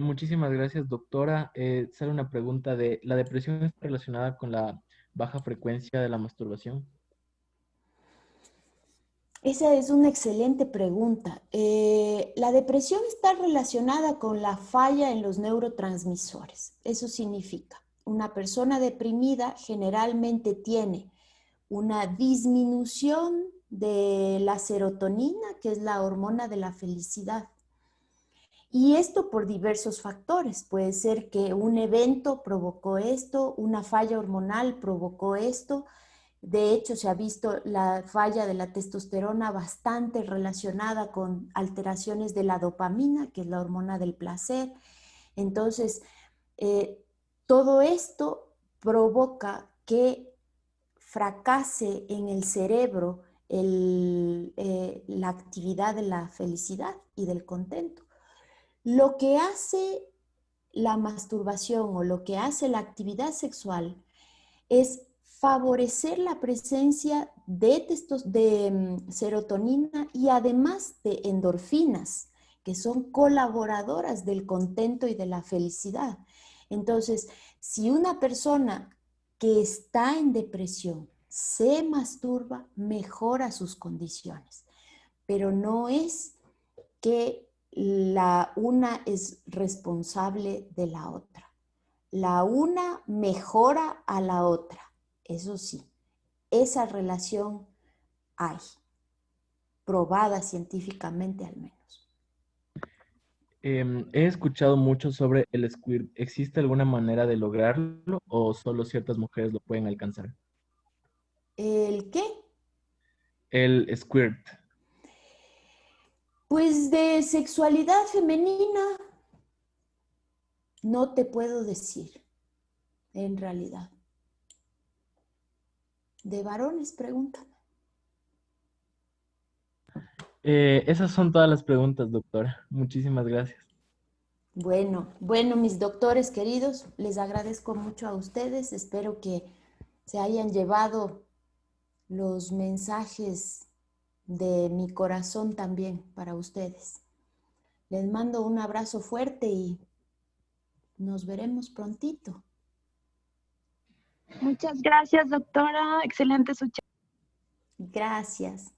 Muchísimas gracias, doctora. Sale una pregunta de, ¿la depresión está relacionada con la baja frecuencia de la masturbación? Esa es una excelente pregunta. La depresión está relacionada con la falla en los neurotransmisores. Eso significa, una persona deprimida generalmente tiene una disminución de la serotonina, que es la hormona de la felicidad. Y esto por diversos factores. Puede ser que un evento provocó esto, una falla hormonal provocó esto. De hecho, se ha visto la falla de la testosterona bastante relacionada con alteraciones de la dopamina, que es la hormona del placer. Entonces, todo esto provoca que fracase en el cerebro la actividad de la felicidad y del contento. Lo que hace la masturbación o lo que hace la actividad sexual es favorecer la presencia de serotonina y además de endorfinas, que son colaboradoras del contento y de la felicidad. Entonces, si una persona que está en depresión se masturba, mejora sus condiciones, pero no es que la una es responsable de la otra. La una mejora a la otra. Eso sí, esa relación hay, probada científicamente al menos. He escuchado mucho sobre el squirt. ¿Existe alguna manera de lograrlo o solo ciertas mujeres lo pueden alcanzar? ¿El qué? El squirt. Pues de sexualidad femenina no te puedo decir, en realidad. De varones, pregúntame. Esas son todas las preguntas, doctora. Muchísimas gracias. Bueno, mis doctores queridos, les agradezco mucho a ustedes. Espero que se hayan llevado los mensajes de mi corazón también para ustedes. Les mando un abrazo fuerte y nos veremos prontito. Muchas gracias, doctora. Excelente su charla. Gracias.